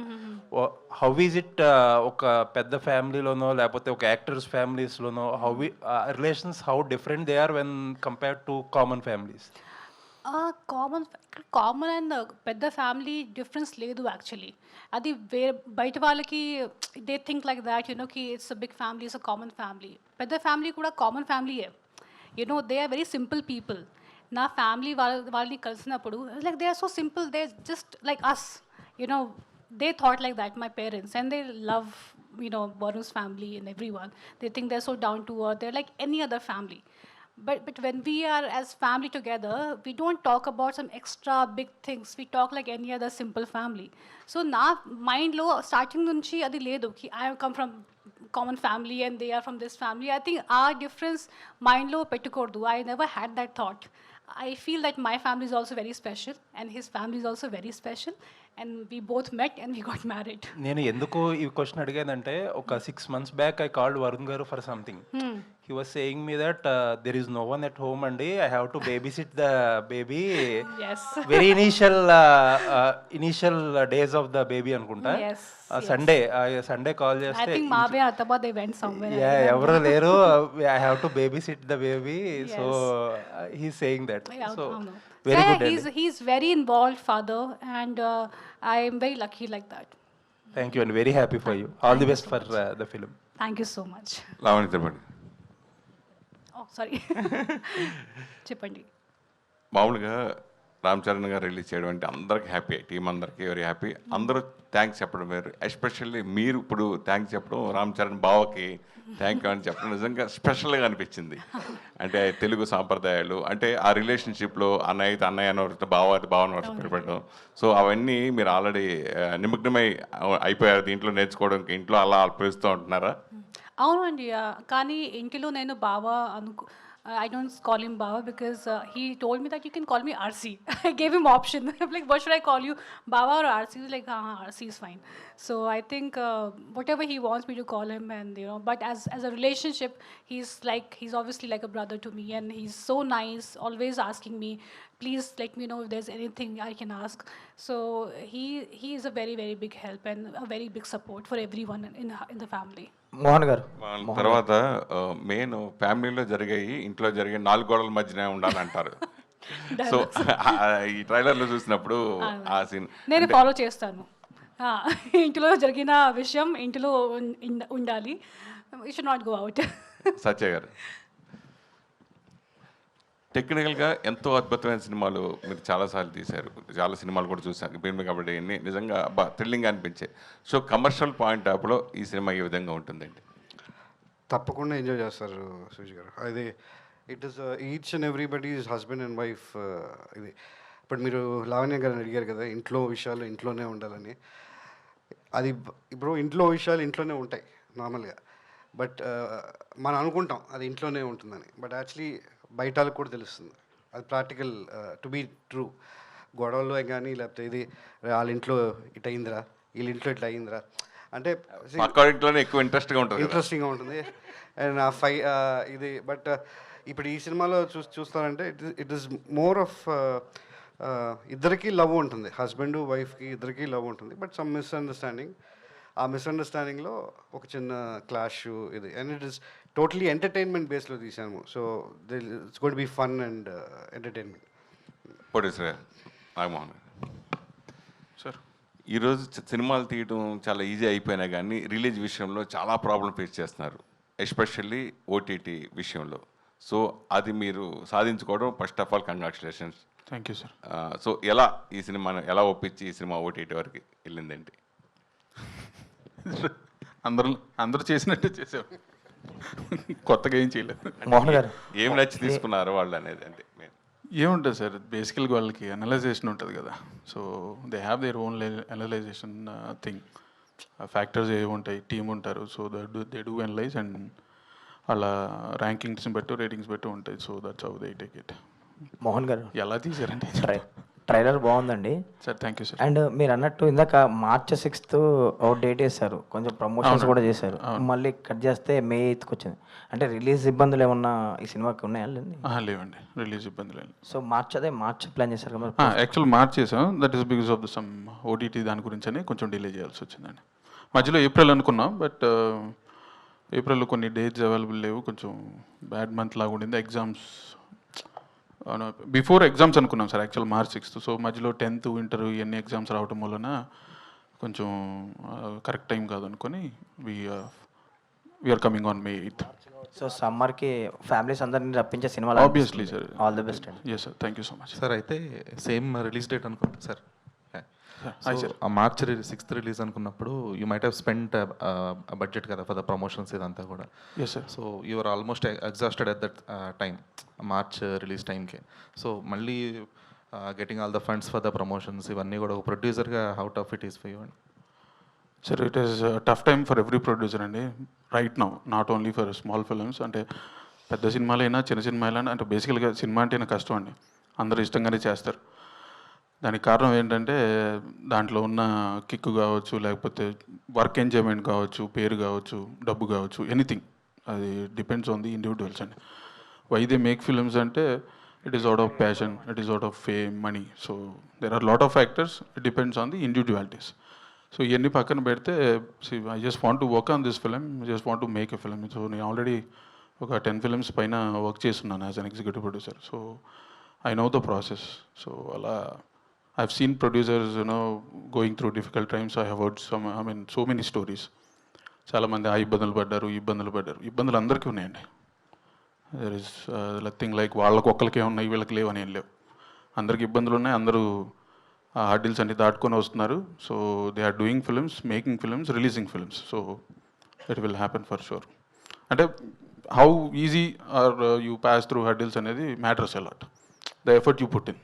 హౌ ఈజ్ ఇట్ ఒక పెద్ద ఫ్యామిలీలోనో లేకపోతే ఒక యాక్టర్స్ ఫ్యామిలీస్లోనో relations how different they are when compared to common families? Common and పెద్ద ఫ్యామిలీ డిఫరెన్స్ లేదు యాక్చువల్లీ. అది బయట వాళ్ళకి దే థింక్ లైక్ దాట్ కి it's a big family, it's a common family. పెద్ద ఫ్యామిలీ కూడా కామన్ ఫ్యామిలీయే. They are very simple people. నా ఫ్యామిలీ వాళ్ళని కలిసినప్పుడు like they are so simple, they just like us, they thought like that, my parents, and they love Varun's family and everyone. They think they're so down to earth, they're like any other family. But when we are as family together, we don't talk about some extra big things. We talk like any other simple family. So na mind lo starting nunchi adi ledu ki I come from common family and they are from this family. I think our difference mind lo pettukodu. I never had that thought. I feel that my family is also very special and his family is also very special, and we both met and we got married. నేను ఎందుకు ఈ question అడిగానంటే ఒక 6 months back I called Varun గారు for something. He was saying me that there is no one at home and I have to babysit the baby. Yes. Very initial days of the baby అనుకుంటా. Yes. Sunday call చేస్తే I think Maave Ataba they went somewhere. ఎవరు లేరు, I have to babysit the baby. So he's saying that. So very good. He's very involved father, and I am very lucky like that. Thank you and very happy for you. All the best for the film. Thank you so much. Lavanya చెప్పండి. Oh, sorry. చెప్పండి. మామూలుగా రామ్ చరణ్ గారు release చేయడం అంటే అందరికీ happy, team అందరికీ very happy. అందరూ thanks చెప్పడం వేరు, ఎస్పెషల్లీ మీరు ఇప్పుడు థ్యాంక్స్ చెప్పడం, రామ్ చరణ్ బావకి థ్యాంక్ యూ అని చెప్పడం నిజంగా స్పెషల్గా అనిపించింది. అంటే తెలుగు సాంప్రదాయాలు, అంటే ఆ రిలేషన్షిప్లో అన్నయ్య అయితే అన్నయ్య అనవరితో బావ అయితే బావని పెట్టడం, సో అవన్నీ మీరు ఆల్రెడీ నిమగ్నమై అయిపోయారు దీంట్లో నేర్చుకోవడానికి. ఇంట్లో అలా అల్పిస్తూ ఉంటున్నారా? అవునండి. కానీ ఇంటిలో నేను బావ I don't call him Baba because he told me that you can call me RC. I gave him option. I'm like, what should I call you, Baba or RC? He was like, RC is fine. So I think whatever he wants me to call him, and but as a relationship, he's obviously like a brother to me, and he's so nice, always asking me, please let me know if there's anything I can ask. So he is a very, very big help and a very big support for everyone in the family. Mohan గారు, తర్వాత main ఫ్యామిలీలో జరిగాయి, ఇంట్లో జరిగే 4 గోడల మధ్యనే ఉండాలంటారు. So ఈ ట్రైలర్లో చూసినప్పుడు ఆ సీన్ నేను ఫాలో చేస్తాను. ఇంటిలో జరిగిన విషయం ఇంటిలో ఉండాలి, it should not go out. Satya గారు, టెక్నికల్గా ఎంతో అద్భుతమైన సినిమాలు మీరు చాలాసార్లు తీశారు, చాలా సినిమాలు కూడా చూశాను, భీమ్ల కబడ్డీ అన్ని నిజంగా థ్రిల్లింగ్ అనిపించాయి. సో కమర్షియల్ పాయింట్ ఆఫ్లో ఈ సినిమా ఏ విధంగా ఉంటుందండి? తప్పకుండా ఎంజాయ్ చేస్తారు సుజీ గారు. అది it is each and everybody is husband and wife. ఇది ఇప్పుడు మీరు లావణ్య గారిని అడిగారు కదా, ఇంట్లో విషయాలు ఇంట్లోనే ఉండాలని. అది ఇప్పుడు ఇంట్లో విషయాలు ఇంట్లోనే ఉంటాయి నార్మల్గా, బట్ మనం అనుకుంటాం అది ఇంట్లోనే ఉంటుందని, బట్ యాక్చువల్లీ బయట వాళ్ళకి కూడా తెలుస్తుంది అది ప్రాక్టికల్ టు బీ ట్రూ. గొడవల్లో కానీ లేకపోతే ఇది వాళ్ళ ఇంట్లో ఇట్ అయిందిరా, వీళ్ళ ఇంట్లో ఇట్లా అయిందిరా అంటే ఇంట్లోనే ఎక్కువ ఇంట్రెస్టింగ్గా ఉంటుంది. అండ్ ఇది బట్ ఇప్పుడు ఈ సినిమాలో చూస్తారంటే ఇట్ ఈస్ మోర్ ఆఫ్ ఇద్దరికీ లవ్ ఉంటుంది, హస్బెండ్ వైఫ్కి ఇద్దరికీ లవ్ ఉంటుంది, బట్ సమ్ మిస్అండర్స్టాండింగ్. ఆ మిస్అండర్స్టాండింగ్లో ఒక చిన్న క్లాష్ ఇది, and it is totally entertainment బేస్లో తీసాము. So it's going to be fun and entertainment. Producer Nagamohan sir, ఈరోజు సినిమాలు తీయడం చాలా ఈజీ అయిపోయినా కానీ రిలీజ్ విషయంలో చాలా ప్రాబ్లం ఫేస్ చేస్తున్నారు, ఎస్పెషల్లీ ఓటీటీ విషయంలో. సో అది మీరు సాధించుకోవడం first of all congratulations. Thank you sir. So ఎలా ఈ సినిమాను ఎలా ఒప్పించి ఈ సినిమా ఓటీటీ వరకు వెళ్ళిందండి? అందరూ చేసినట్టే చేసాం, కొత్తగా ఏం చేయలేదు. మోహన్ గారు, ఏం నచ్చి తీసుకున్నారు వాళ్ళు అనేది అంటే ఏముంటుంది సార్, బేసికల్గా వాళ్ళకి అనలైజేషన్ ఉంటుంది కదా, so they have their own analysation thing. Factors ఏవి ఉంటాయి, టీమ్ ఉంటారు, so they do analyse and అలా ర్యాంకింగ్స్ని బట్టి రేటింగ్స్ బట్టి ఉంటాయి. So that's how they take it. Mohan గారు ఎలా తీసారండి? ట్రైలర్ బాగుందండి sir. Thank you sir. And మీరు అన్నట్టు ఇందాక March 6th ఒక డేట్ వేశారు, కొంచెం ప్రమోషన్స్ కూడా చేశారు, మళ్ళీ కట్ చేస్తే May 8th వచ్చింది. అంటే రిలీజ్ ఇబ్బందులు ఏమన్నా ఈ సినిమాకి ఉన్నాయా? లేవండి, రిలీజ్ ఇబ్బందులు లేదు. సో మార్చ్ ప్లాన్ చేశారు కదా? యాక్చువల్ మార్చ్ చేసాం, that is because of the sum OTT దాని గురించి అని కొంచెం డిలే చేయాల్సి వచ్చిందండి. మధ్యలో ఏప్రిల్ అనుకున్నాం, బట్ ఏప్రిల్లో కొన్ని డేట్స్ అవైలబుల్ లేవు, కొంచెం బ్యాడ్ మంత్ లాగా ఉండింది. ఎగ్జామ్స్ బిఫోర్ ఎగ్జామ్స్ అనుకున్నాం sir actual March 6th. So మధ్యలో 10th ఇంటర్ ఇవన్నీ ఎగ్జామ్స్ రావటం వలన కొంచెం కరెక్ట్ టైం కాదు అనుకొని we are coming on May 8th. So సమ్మర్కి ఫ్యామిలీస్ అందరినీ రప్పించే సినిమా obviously sir. All the best అండి. Yes sir, thank you so much sir. అయితే సేమ్ రిలీజ్ డేట్ అనుకుంటా సార్, ఆ March 6th రిలీజ్ అనుకున్నప్పుడు you might have spend budget కదా ఫర్ ద ప్రమోషన్స్ ఇదంతా కూడా. Yes sir. So you are almost exhausted at that time, March release టైంకి. So మళ్ళీ getting all the funds for the promotions ఇవన్నీ కూడా ఒక ప్రొడ్యూసర్గా how tough it is for you అండి? Sir, it is tough time for every producer అండి right now, not only for small films. అంటే పెద్ద సినిమాలైనా చిన్న సినిమాలైనా, అంటే బేసికల్గా సినిమా అంటేనే కష్టం అండి, అందరూ ఇష్టంగానే చేస్తారు. దానికి కారణం ఏంటంటే దాంట్లో ఉన్న కిక్ కావచ్చు, లేకపోతే వర్క్ ఎంజాయ్మెంట్ కావచ్చు, పేరు కావచ్చు, డబ్బు కావచ్చు, ఎనీథింగ్. అది డిపెండ్స్ ఆన్ ది ఇండివిజువల్స్ అండి. వై దే మేక్ ఫిల్మ్స్ అంటే it is out of passion, it is out of fame, money. So there are lot of factors, it depends on the individualities. So ఇవన్నీ పక్కన పెడితే I just want to work on this film, just want to make a film. So నేను already ఒక 10 films పైన work చేస్తున్నాను as an executive producer. So I know the process. So అలా I've seen producers, going through difficult times. I have heard so many stories. చాలామంది ఇబ్బందులు పడ్డారు. ఇబ్బందులు అందరికీ ఉన్నాయండి. దెర్ ఇస్ నథింగ్ లైక్ వాళ్ళకి ఒక్కరికే ఉన్నాయి వీళ్ళకి లేవని ఏం లేవు, అందరికి ఇబ్బందులు ఉన్నాయి, అందరూ ఆ హార్డిల్స్ అన్ని దాటుకొని వస్తున్నారు. So they are doing films, making films, releasing films. So it will happen for sure. అంటే how easy are you pass through hurdles అనేది matters a lot, the effort you put in.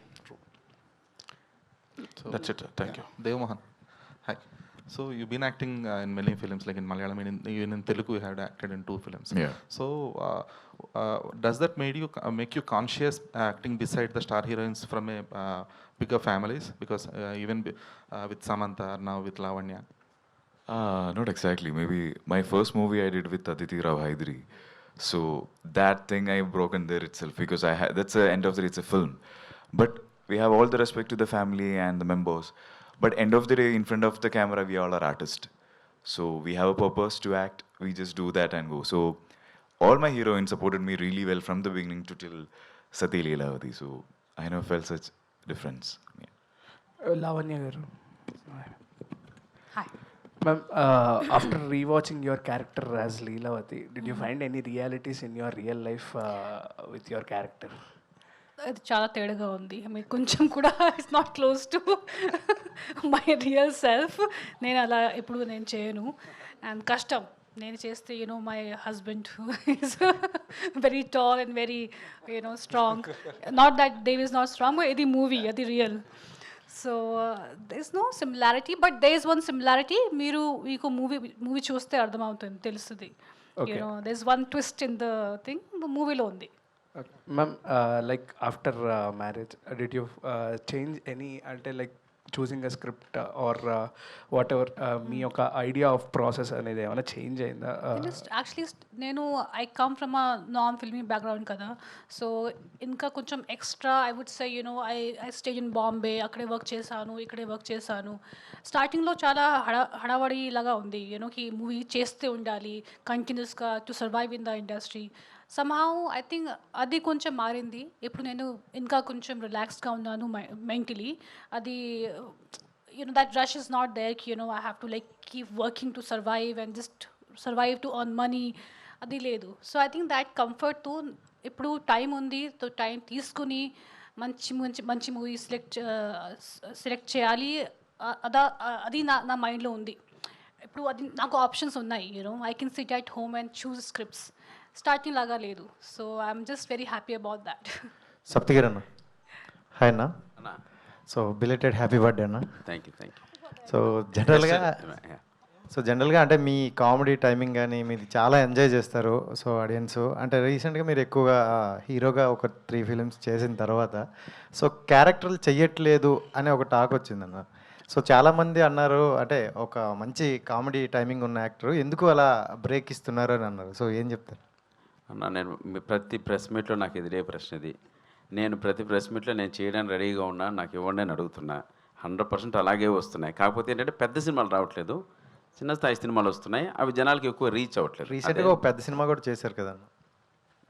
That's it. Thank you. Dev Mohan. Hi. So you've been acting in many films, like in Malayalam, even in Telugu, you had acted in 2 films. Yeah. So does that make you conscious acting beside the star heroines from a bigger families? Because even with Samantha, now with Lavanya. Not exactly. Maybe my first movie I did with Aditi Rao Hydari. So that thing I broken there itself, because that's the end of the day, it's a film. But we have all the respect to the family and the members. But end of the day, in front of the camera, we all are artists. So we have a purpose to act. We just do that and go. So all my heroines supported me really well from the beginning to till Sati Leelavati. So I never felt such difference. Yeah. Lavanya garu. Hi. Ma'am, after rewatching your character as Leelavati, did you find any realities in your real life with your character? అది చాలా తేడాగా ఉంది. మీరు కొంచెం కూడా it's not close to my real self. నేను అలా ఎప్పుడు నేను చేయను. అండ్ కష్టం నేను చేస్తే my husband is very tall and very strong. Not that Dev is not strong, ఇది మూవీ, అది real. So there is no similarity, but there is one similarity. మీకు మూవీ చూస్తే అర్థమవుతుంది, తెలుస్తుంది. There is one twist in the thing, మూవీలో ఉంది. Ma'am, like after marriage, did you change any, like choosing a script or whatever, మీ యొక్క idea of process అనేది ఏమైనా change అయిందా? యాక్చువల్లీ నేను I come from a non filmy background కదా. So ఇంకా కొంచెం extra I would say I stage in Bombay, అక్కడే work చేశాను, ఇక్కడే వర్క్ చేశాను. స్టార్టింగ్లో చాలా హడావడి లాగా ఉంది, కి మూవీ చేస్తే ఉండాలి కంటిన్యూస్గా to survive in the industry. Somehow I think అది కొంచెం మారింది. ఇప్పుడు నేను ఇంకా కొంచెం రిలాక్స్డ్గా ఉన్నాను మెంటలీ. అది that rush is not there, I have to like keep working to survive and just survive to earn money, అది లేదు. సో ఐ థింక్ దాట్ కంఫర్ట్తో ఇప్పుడు టైం ఉంది, టైం తీసుకుని మంచి మంచి మంచి మూవీ సెలెక్ట్ చేయాలి, అది నా మైండ్లో ఉంది. ఇప్పుడు అది నాకు ఆప్షన్స్ ఉన్నాయి, I can SIT at home and choose scripts. Starting లాగా లేదు. So I'm just very happy about that. Saptagiri అన్న, హాయ్ అన్న. సో బిలేటెడ్ హ్యాపీ బర్త్డే అన్న. Thank you. సో జనరల్గా అంటే మీ కామెడీ టైమింగ్ కానీ మీది చాలా ఎంజాయ్ చేస్తారు. సో ఆడియన్స్ అంటే రీసెంట్గా మీరు ఎక్కువగా హీరోగా ఒక 3 ఫిలిమ్స్ చేసిన తర్వాత సో క్యారెక్టర్లు చెయ్యట్లేదు అనే ఒక టాక్ వచ్చిందన్న. సో చాలామంది అన్నారు అంటే ఒక మంచి కామెడీ టైమింగ్ ఉన్న యాక్టర్ ఎందుకు అలా బ్రేక్ ఇస్తున్నారు అని అన్నారు. సో ఏం చెప్తారు అన్న? నేను ప్రతి ప్రెస్ మీట్లో నాకు ఎదురే ప్రశ్న ఇది. నేను ప్రతి ప్రెస్ మీట్లో నేను చేయడానికి రెడీగా ఉన్నా, నాకు ఇవ్వండి అని అడుగుతున్నా. 100% అలాగే వస్తున్నాయి. కాకపోతే ఏంటంటే పెద్ద సినిమాలు రావట్లేదు, చిన్న స్థాయి సినిమాలు వస్తున్నాయి, అవి జనాలకి ఎక్కువ రీచ్ అవ్వట్లేదు. రీసెంట్గా ఒక పెద్ద సినిమా కూడా చేశారు కదన్న,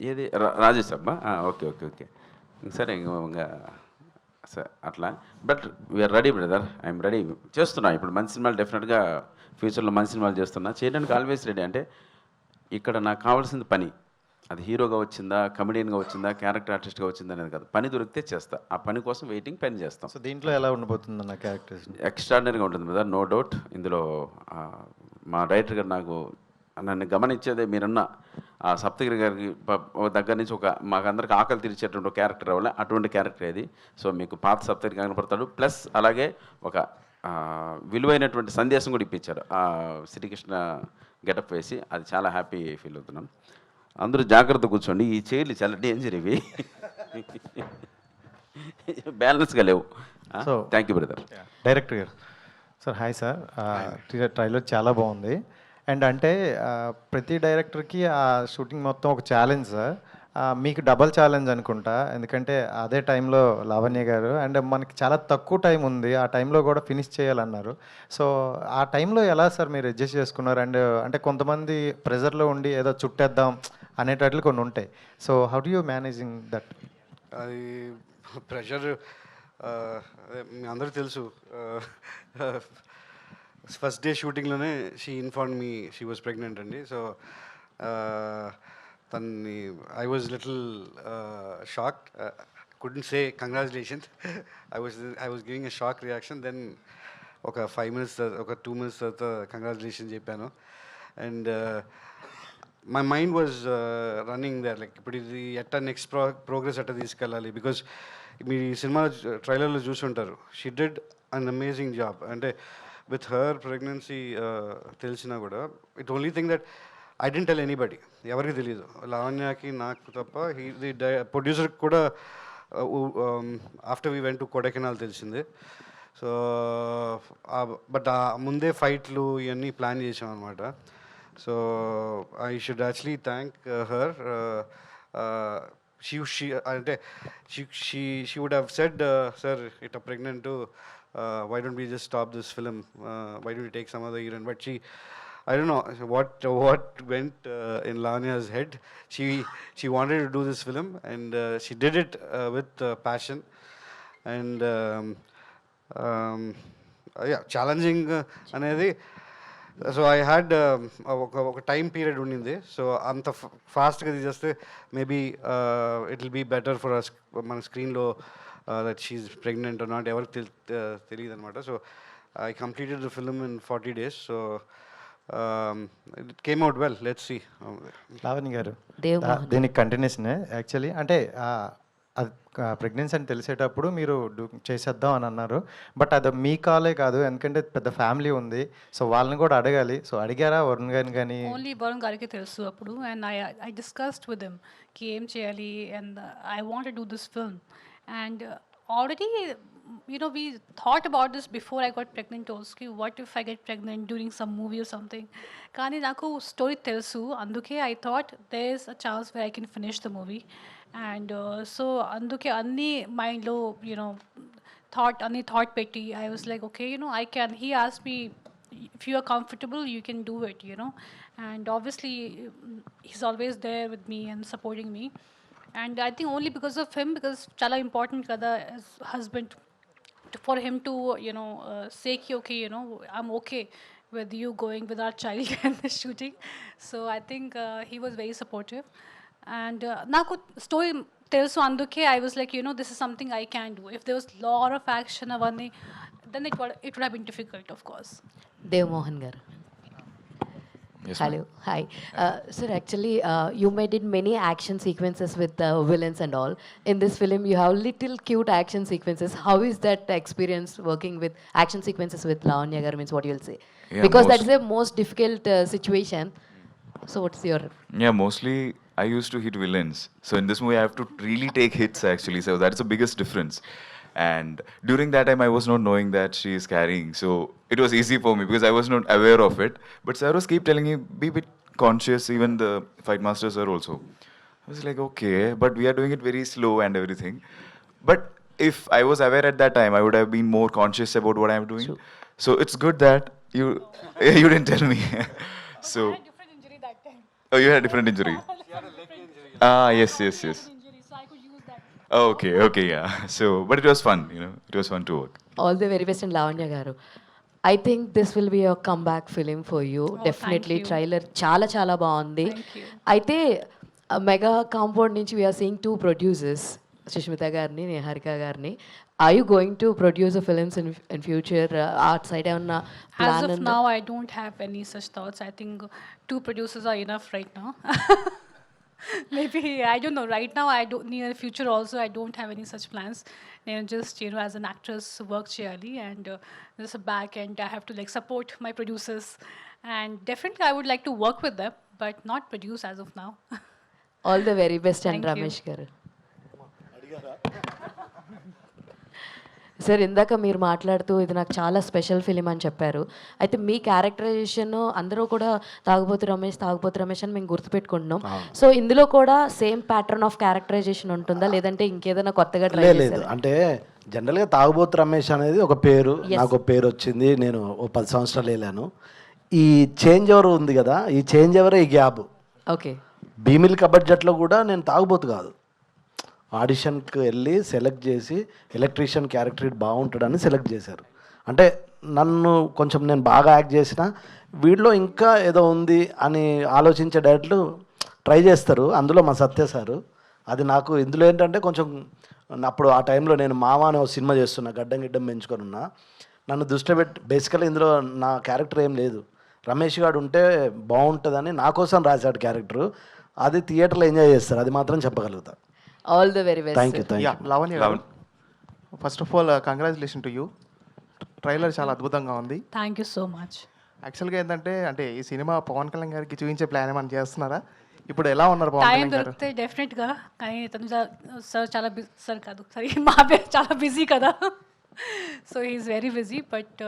ఏది? రాజేశబ్బా? ఓకే ఓకే ఓకే సరే ఇంకా సార్ అట్లా. But we're ready brother, I'm ready. చేస్తున్నా ఇప్పుడు మంచి సినిమాలు, డెఫినెట్గా ఫ్యూచర్లో మంచి సినిమాలు చేస్తున్నా, చేయడానికి ఆల్వేస్ రెడీ. అంటే ఇక్కడ నాకు కావాల్సింది పని. అది హీరోగా వచ్చిందా, కమెడియన్గా వచ్చిందా, క్యారెక్టర్ ఆర్టిస్ట్గా వచ్చిందా అనేది కాదు, పని దొరికితే చేస్తా. ఆ పని కోసం వెయిటింగ్, పని చేస్తాం. సో దీంట్లో ఎలా ఉండబోతుంది నా క్యారెక్టర్స్? ఎక్స్ట్రాడినరీగా ఉంటుంది బ్రదర్, నో డౌట్. ఇందులో మా డైరెక్టర్ గారు నాకు నన్ను గమనించేదే మీరన్న ఆ సప్తగిరి గారికి దగ్గర నుంచి మాకందరికి ఆకలి తీర్చేటువంటి ఒక క్యారెక్టర్ అవ్వాలి, అటువంటి క్యారెక్టర్ ఇది. సో మీకు పాత సప్తగిరి కనపడతాడు, ప్లస్ అలాగే ఒక విలువైనటువంటి సందేశం కూడా ఇప్పించారు ఆ శ్రీకృష్ణ గెటప్ వేసి. అది చాలా హ్యాపీ ఫీల్ అవుతున్నాం. అందరూ జాగ్రత్త కూర్చోండి, ఈ చైర్లు చాలా డేంజర్ ఇవి, బ్యాలెన్స్గా లేవు. So thank you brother. Director గారు సార్, హాయ్ సార్. ట్రైలర్ చాలా బాగుంది. అండ్ అంటే ప్రతి డైరెక్టర్కి ఆ షూటింగ్ మొత్తం ఒక ఛాలెంజ్ సార్. మీకు డబల్ ఛాలెంజ్ అనుకుంటా, ఎందుకంటే అదే టైంలో లావణ్య గారు అండ్ మనకి చాలా తక్కువ టైం ఉంది, ఆ టైంలో కూడా ఫినిష్ చేయాలన్నారు. సో ఆ టైంలో ఎలా సార్ మీరు అడ్జస్ట్ చేసుకున్నారు? అండ్ అంటే కొంతమంది ప్రెజర్లో ఉండి ఏదో చుట్టేద్దాం అనేటట్లు కొన్ని ఉంటాయి. So how do you managing that? అది ప్రెషర్ మీ అందరికీ తెలుసు. ఫస్ట్ డే షూటింగ్లోనే she inform me she was pregnant అండి. సో తన్ని I was little shock. couldn't say congratulations. I was giving a shock reaction. Then ఒక 5 minutes ఒక 2 minutes తర్వాత కంగ్రాచులేషన్ చెప్పాను. And my mind was running there like ఇప్పుడు ఇది ఎట్టా next progress ఎట్టా తీసుకెళ్ళాలి. బికాజ్ మీరు ఈ సినిమా ట్రైలర్లో చూసి ఉంటారు. She did an amazing job. అంటే విత్ హర్ ప్రెగ్నెన్సీ తెలిసినా కూడా it only thing that I didn't tell anybody, ఎవరికి తెలియదు, లావణ్యకి నాకు తప్ప. ది ప్రొడ్యూసర్కి కూడా after we went to Kodaikanal తెలిసింది. సో బట్ ముందే ఫైట్లు ఇవన్నీ ప్లాన్ చేసాం అనమాట. So I should actually thank her. She అంటే she would have said, sir it pregnant, why don't we just stop this film, why don't we take some other heroine? But I don't know what went in Lavania's head. She wanted to do this film, and she did it with passion. And yeah, challenging anedi. So I had a time period unindi. So anta fast ga cheste maybe it will be better for us మన screen lo that she's pregnant or not ఎవరికి తెలియదు అనమాట. So I completed the film in 40 days. So it came out well. Let's see. Lavanya గారు, దీనికి కంటిన్యూషనే actually. అంటే pregnancy అని తెలిసేటప్పుడు మీరు చేసేద్దాం అని అన్నారు. బట్ అది మీ కాలే కాదు, ఎందుకంటే పెద్ద ఫ్యామిలీ ఉంది. సో వాళ్ళని కూడా అడగాలి. సో అడిగారా వరుణ్ గారిని? కానీ ఓన్లీ వరుణ్ గారికి తెలుసు అప్పుడు. And I discussed with him కి ఏం చేయాలి. And I want to do this film. And already, you know, we thought about this before I got pregnant also. What if I get pregnant during some movie or something? కానీ నాకు story తెలుసు, అందుకే I thought there is a chance where I can finish the movie. And so అందుకే అన్ని మైండ్లో అన్ని thought పెట్టి I was like, okay, I can. He asked me, if you are comfortable, you can do it, And obviously, he's always there with me and supporting me. And I think only because of him, because chala important kada as husband, for him to say ki okay, I'm okay with you going with our child and the shooting. So I think he was very supportive. And naku story telusu anduke I was like, this is something I can do. If there was lot of action avani, then it would have been difficult, of course. Dev Mohan garu. Yes, hello, hi. Sir, actually, you made it many action sequences with villains and all. In this film, you have little cute action sequences. How is that experience working with action sequences with Lavanya Garu? Means what you'll say? Yeah, because that is the most difficult situation. So what's your... Yeah, mostly I used to hit villains. So in this movie, I have to really take hits actually. So that's the biggest difference. And during that time, I was not knowing that she is carrying. So it was easy for me because I was not aware of it. But sir was keep telling me, be a bit conscious, even the fight master sir also. I was like, okay, but we are doing it very slow and everything. But if I was aware at that time, I would have been more conscious about what I am doing. So it's good that you didn't tell me. So I had a different injury that time. Oh, you had a different injury? She had a leg injury. Ah, yes. Okay, yeah. So, but it was fun, it was fun to work. All the very best in Lavanya Garu. I think this will be a comeback film for you. Definitely. Trailer చాలా బాగుంది. అయితే mega compound నుంచి we are seeing 2 producers, Sushmita గారిని, నిహారిక గారిని. Are you going to produce a films in future? Art side ఏమన్నా plan? As of now, I don't have any such thoughts. I think 2 producers are enough right now. Maybe, I don't know. Right now, I don't. Near the future also, I don't have any such plans. నేను just as an actress work చేయాలి, and there's a back end. I have to support my producers, and definitely I would like to work with them, but not produce as of now. All the very best. And Ramesh garu. Sir, ఇందాక మీరు మాట్లాడుతూ ఇది నాకు చాలా special film అని చెప్పారు. అయితే మీ characterisation అందరూ కూడా తాగుబోతు రమేష్ అని మేము గుర్తుపెట్టుకుంటున్నాం. సో ఇందులో కూడా సేమ్ ప్యాటర్న్ ఆఫ్ క్యారెక్టరైజేషన్ ఉంటుందా, లేదంటే ఇంకేదైనా కొత్తగా ట్రై చేశారా? అంటే జనరల్గా తాగుబోతు రమేష్ అనేది ఒక పేరు, నాకు ఒక పేరు వచ్చింది. నేను 10 సంవత్సరాలు వెళ్ళాను. ఈ చేంజ్ ఓవర్ ఉంది కదా, ఈ చేంజ్ ఓవరే ఈ గ్యాప్. ఓకే, భీమిల్ కబడ్జెట్లో కూడా నేను తాగుబోతు కాదు, ఆడిషన్కి వెళ్ళి సెలెక్ట్ చేసి ఎలక్ట్రీషియన్ క్యారెక్టర్ బాగుంటాడని సెలెక్ట్ చేశారు. అంటే నన్ను కొంచెం నేను బాగా యాక్ట్ చేసిన వీడిలో ఇంకా ఏదో ఉంది అని ఆలోచించే డైరెక్టర్లు ట్రై చేస్తారు. అందులో మా సత్య సారు అది నాకు ఇందులో ఏంటంటే కొంచెం అప్పుడు ఆ టైంలో నేను మామ అనే ఒక సినిమా చేస్తున్నా, గడ్డం గిడ్డం పెంచుకొని ఉన్నా. నన్ను దృష్టి పెట్టి బేసికల్లీ ఇందులో నా క్యారెక్టర్ ఏం లేదు, రమేష్ గారు ఉంటే బాగుంటుందని నా కోసం రాశాడు క్యారెక్టరు. అది థియేటర్లో ఎంజాయ్ చేస్తారు, అది మాత్రం చెప్పగలుగుతా. All the very best. Thank you, thank you. Lavanya గారు, first of all congratulation to you. Trailer చాలా అద్భుతంగా ఉంది. Thank you so much. యాక్చువల్గా ఏంటంటే అంటే ఈ సినిమా పవన్ కళ్యాణ్ గారికి చూపించే ప్లాన్ ఏమైనా చేస్తున్నారా? ఇప్పుడు ఎలా ఉన్నారు పవన్ టైం కళ్యాణ్ గారు? దొరికితే డెఫినెట్గా, కానీ తను సార్ చాలా సార్ కాదు సారీ మా పేరు చాలా బిజీ కదా, so he's very busy. But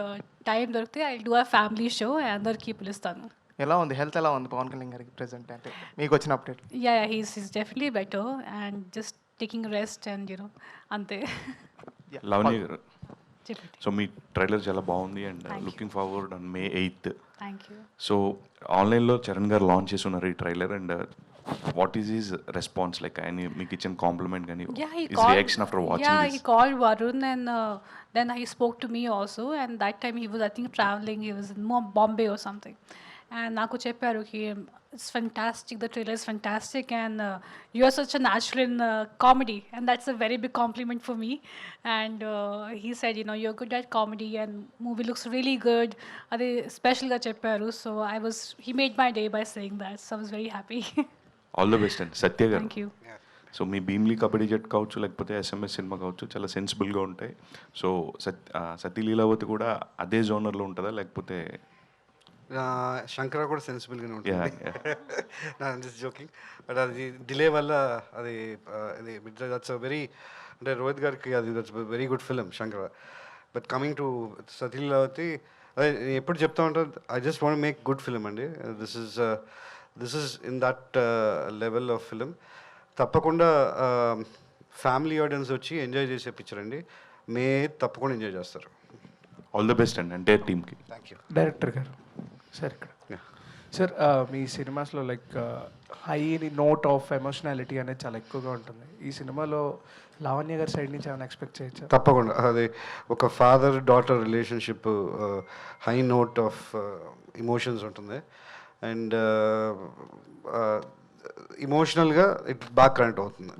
time దొరికితే I do a family show, అందరికీ పిలుస్తాను. ఎలా ఉంది హెల్త్, ఎలా ఉంది పవన్ కళ్యాణ్ గారికి ప్రెసెంట్, అంటే మీకు వచ్చిన update? Yeah he's definitely better and just taking rest and you know అంతే. లావణ్య గారు, చెప్పండి. సో మీ ట్రైలర్ చాలా బాగుంది and looking forward on May 8th. Thank you. So ఆన్లైన్లో చరణ్ గారు లాంచ్ చేసి ఉన్నారు ఈ trailer and what is his response like? ఆయన మీకు ఇచ్చిన కాంప్లిమెంట్ కానీ his reaction after watching this? He called Varun and then he spoke to me also, and that time he was I think traveling, he was in Bombay or something. And నాకు చెప్పారు he it's fantastic, the trailer is fantastic and you are such a natural in comedy, and that's a very big compliment for me. And he said, you know, you're good at comedy and movie looks really good. అది స్పెషల్గా చెప్పారు. So he made my day by saying that, so I was very happy. All the best అండి సత్య గారు. Thank you. So మీ భీమ్లీ కబడ్డీ జట్ కావచ్చు లేకపోతే SMS cinema కావచ్చు చాలా సెన్సిబుల్గా ఉంటాయి. సో సతీ లీలావతి కూడా అదే జోనర్లో ఉంటుందా లేకపోతే? శంకర కూడా సెన్సిబుల్గానే ఉంటుంది, జోకింగ్. బట్ అది డిలే వల్ల అది దట్స్ వెరీ, అంటే రోహిత్ గారికి అది that's very good film Shankara. But coming to Sati Leelavathi, అదే నేను ఎప్పుడు చెప్తా ఉంటాను, I just want make good film అండి. This is in that level of film. తప్పకుండా ఫ్యామిలీ ఆడియన్స్ వచ్చి ఎంజాయ్ చేసే పిక్చర్ అండి. తప్పకుండా ఎంజాయ్ చేస్తారు. ఆల్ ద బెస్ట్ అండి ఎంటైర్ టీమ్కి. Thank you. డైరెక్టర్ గారు సార్, ఇక్కడ సార్ మీ సినిమాస్లో like high note of emotionality అనేది చాలా ఎక్కువగా ఉంటుంది. ఈ సినిమాలో లావణ్య గారి సైడ్ నుంచి ఏమైనా ఎక్స్పెక్ట్ చేయొచ్చు? తప్పకుండా. అది ఒక father daughter relationship, high note of emotions ఉంటుంది అండ్ ఇమోషనల్గా ఇట్ బాగా కనెక్ట్ అవుతుంది.